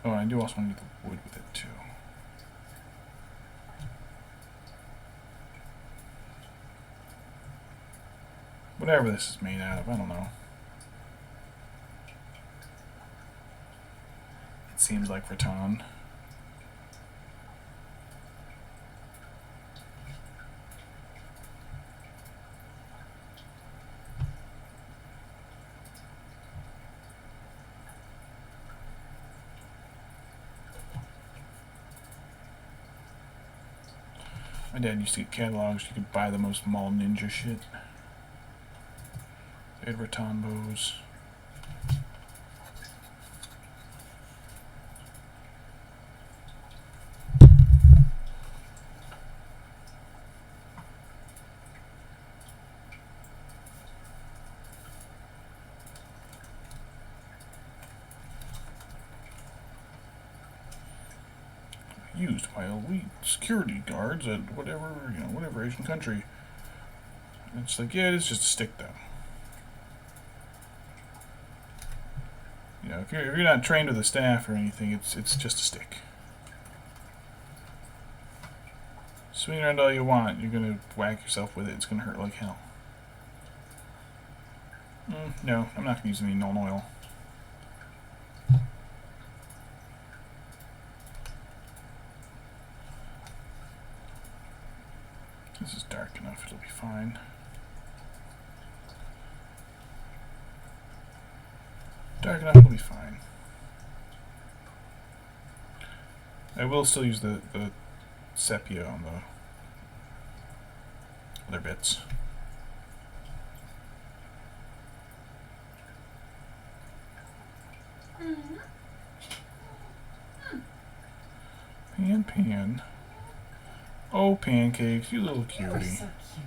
Oh, I do also want to get the wood with it too. Whatever this is made out of, I don't know. it seems like Raton. My dad used to get catalogs. You could buy the most mall ninja shit. They had Raton bows. Used by elite security guards at whatever Asian country. And it's like, yeah, it is just a stick though. You know, if you're not trained with a staff or anything, it's just a stick. Swing around all you want, you're gonna whack yourself with it. It's gonna hurt like hell. No, I'm not gonna use any Nuln Oil. This is dark enough, it'll be fine. Dark enough, it'll be fine. I will still use the sepia on the other bits. Pan. Oh, Pancakes, you little cutie. You're so cute.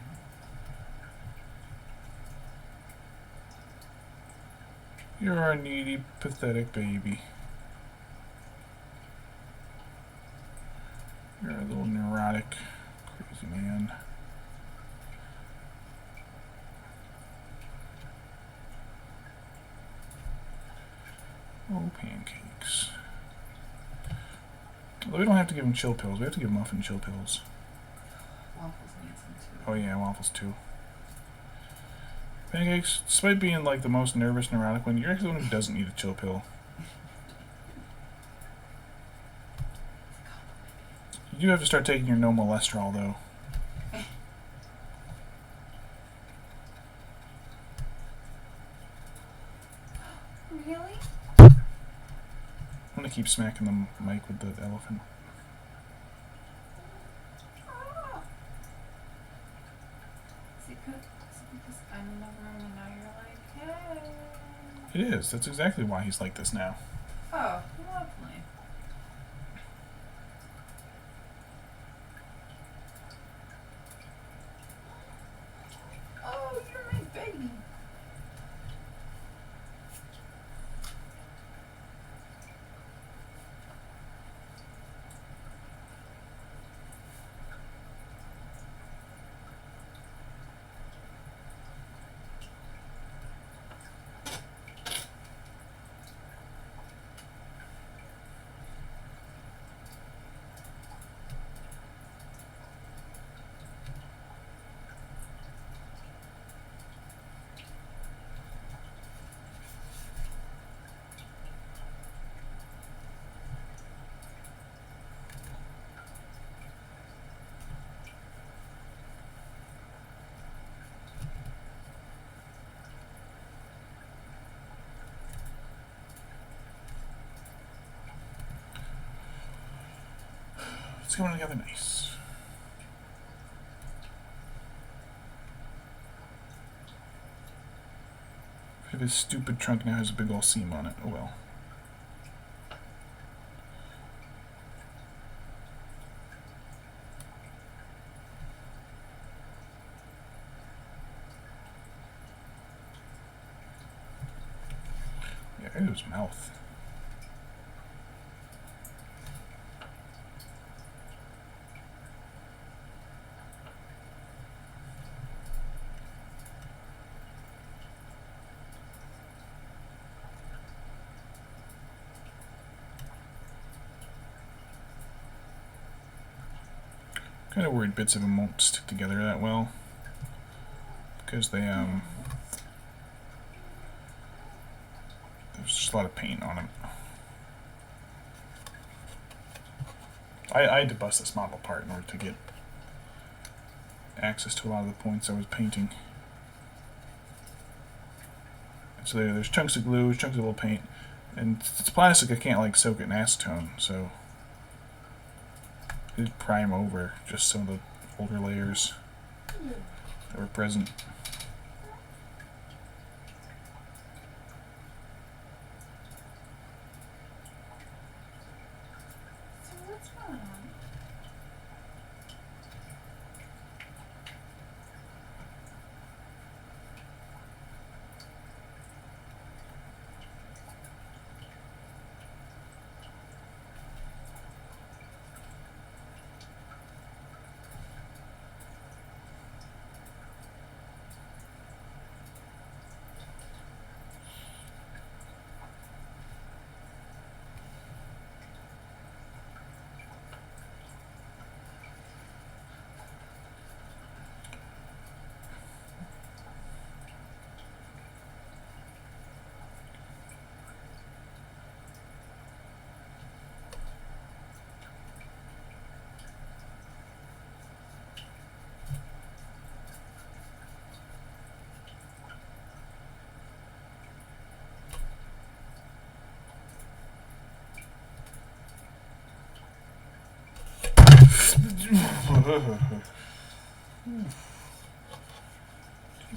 You're a needy, pathetic baby. You're a little neurotic, crazy man. Oh, Pancakes. Although we don't have to give him chill pills, we have to give Muffin chill pills. Waffles needs them too. Oh yeah, Waffles too. Pancakes, despite being like the most nervous, neurotic one, you're actually the one who doesn't need a chill pill. You do have to start taking your no molesterol though. Really? I'm gonna keep smacking the mic with the elephant. Is it because I'm in the room and now you're like, hey? It is. That's exactly why he's like this now. Oh, lovely. Oh, you're my baby. It's coming together nice. If his stupid trunk now has a big old seam on it, oh well. Yeah, it was mouth. Kind of worried bits of them won't stick together that well because they there's just a lot of paint on them. I had to bust this model apart in order to get access to a lot of the points I was painting. So there's chunks of glue, chunks of little paint, and it's plastic. I can't like soak it in acetone, so I did prime over just some of the older layers that were present. So what's going on?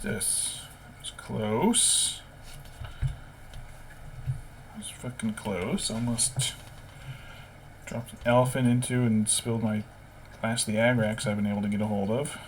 Jesus. It's close. It's fucking close. Almost dropped an elephant into and spilled my last of the agrax I've been able to get a hold of.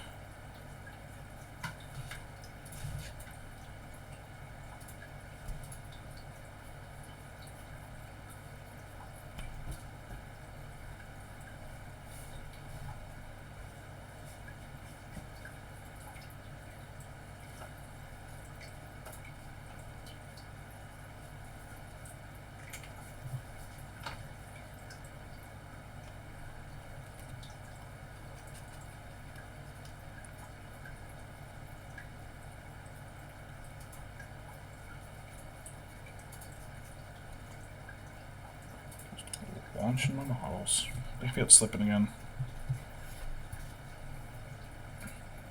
Launching my models. I feel it slipping again.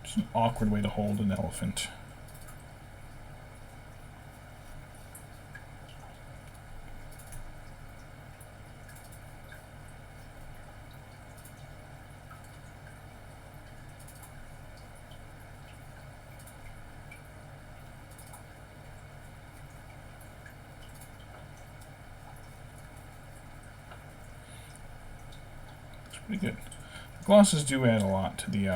It's an awkward way to hold an elephant. Pretty good. Glosses do add a lot to the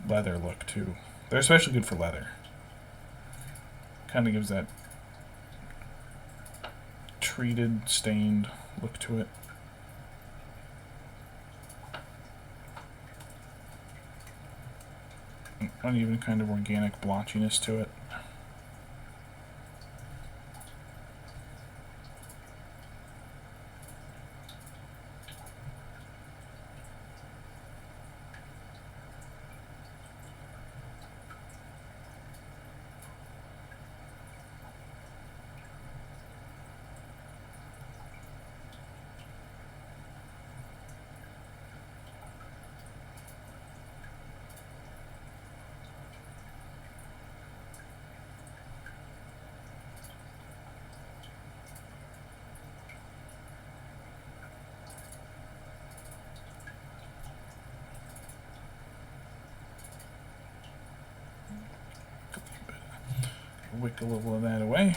leather look too. They're especially good for leather. Kind of gives that treated, stained look to it. An uneven kind of organic blotchiness to it. Wick a little of that away.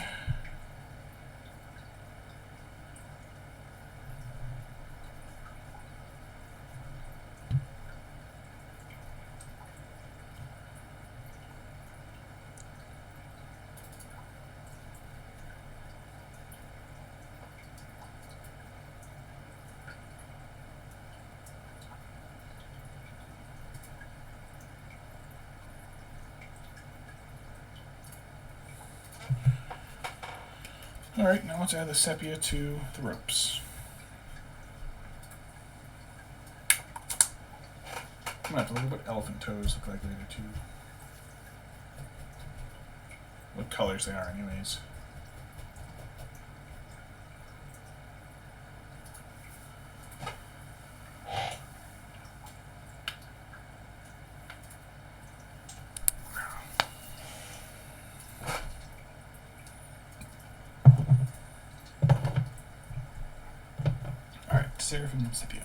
Alright, now let's add the sepia to the ropes. I'm gonna have to look at what elephant toes look like later too. What colors they are anyways. Seraphim Sepia.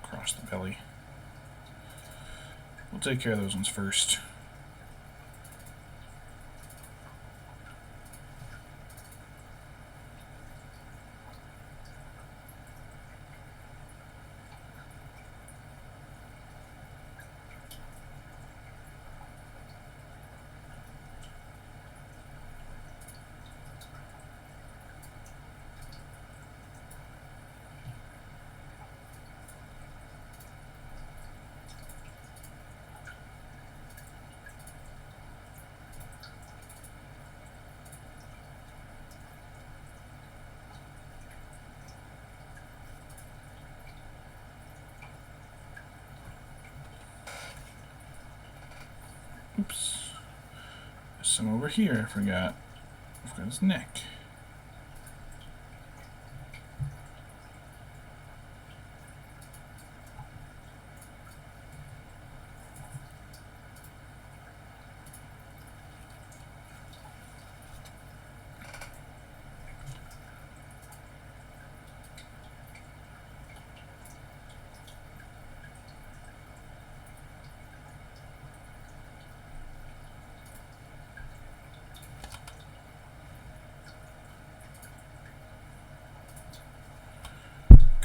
Across the belly. We'll take care of those ones first. Oops. There's some over here I forgot. I've got his neck.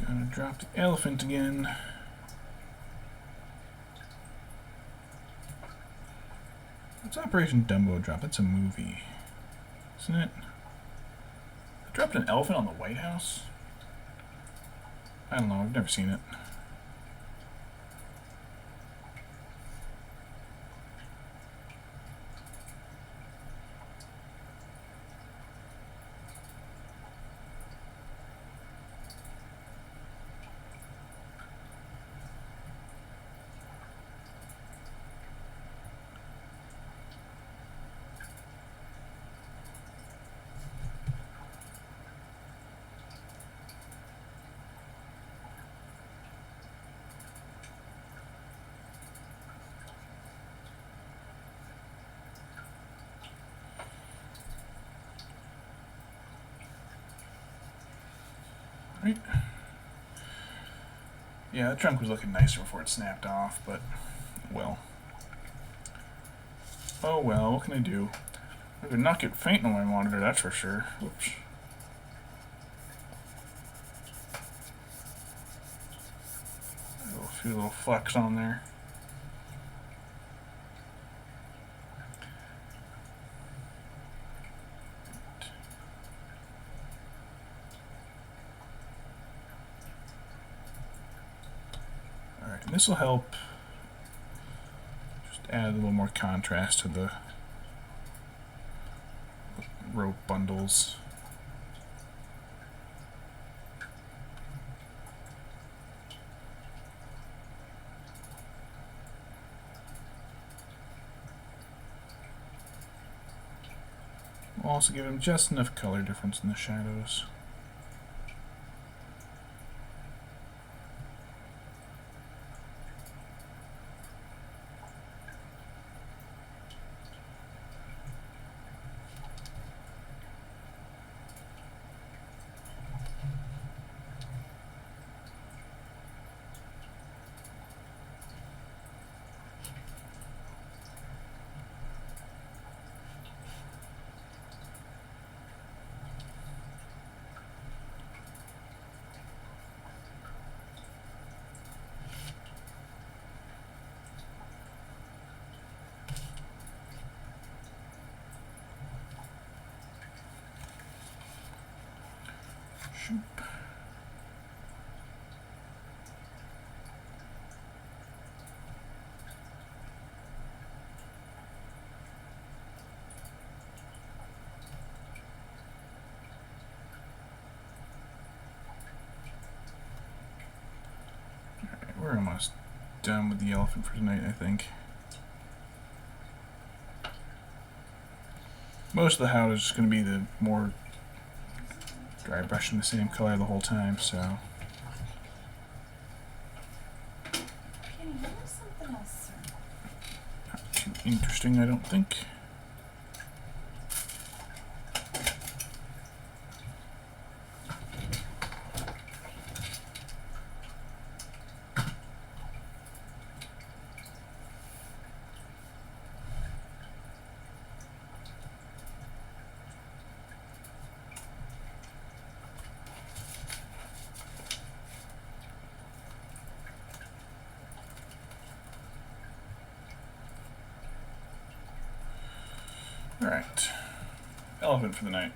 Gonna drop the elephant again. What's Operation Dumbo Drop? That's a movie, isn't it? I dropped an elephant on the White House? I don't know, I've never seen it. Right. Yeah, the trunk was looking nicer before it snapped off, but well. Oh well, what can I do? I could not get faint on my monitor, that's for sure. Oops. A few little flecks on there. And this will help just add a little more contrast to the rope bundles. We'll also give them just enough color difference in the shadows. Shoop. Alright, we're almost done with the elephant for tonight, I think. Most of the house is just going to be the more dry brushing the same color the whole time, so. Penny, what was something else, sir? Not too interesting, I don't think. Alright. Elephant for the night.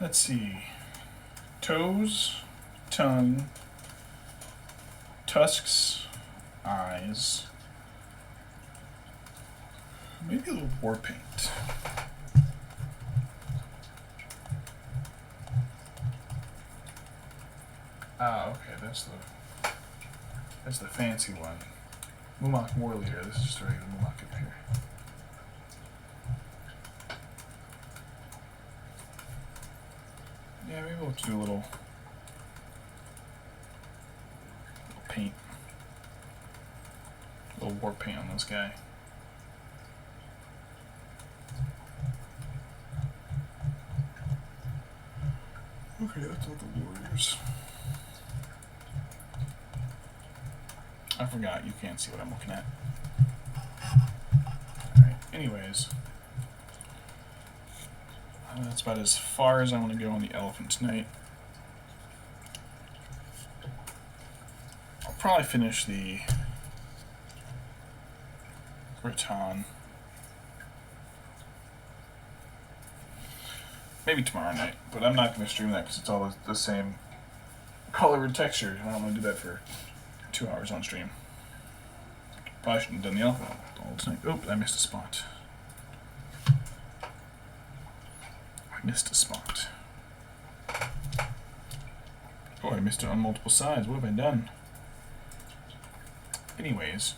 Let's see. Toes, tongue, tusks, eyes. Maybe a little war paint. Ah, okay, that's the fancy one. Mumok War Leader. This is just a regular Mumok up here. Yeah, maybe we'll do a little paint. A little war paint on this guy. Okay, that's all the warriors. I forgot, you can't see what I'm looking at. Alright, anyways. That's about as far as I want to go on the elephant tonight. I'll probably finish the Raton. Maybe tomorrow night, but I'm not going to stream that because it's all the same color and texture. I don't want to do that for 2 hours on stream. Probably shouldn't have done the elephant all tonight. Oh, I missed a spot. I missed a spot. Oh, I missed it on multiple sides. What have I done? Anyways.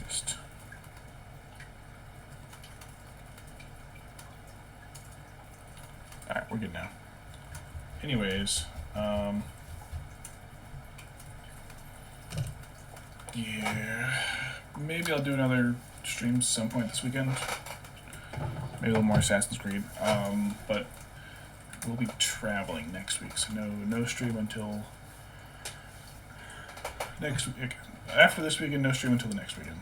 Just... Alright, we're good now. Anyways, yeah, maybe I'll do another stream at some point this weekend. Maybe a little more Assassin's Creed, but we'll be traveling next week, so no stream until next week. After this weekend, no stream until the next weekend.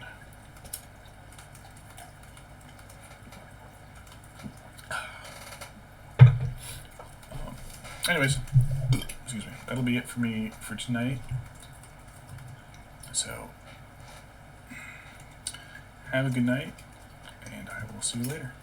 Anyways, excuse me, that'll be it for me for tonight. So, have a good night, and I will see you later.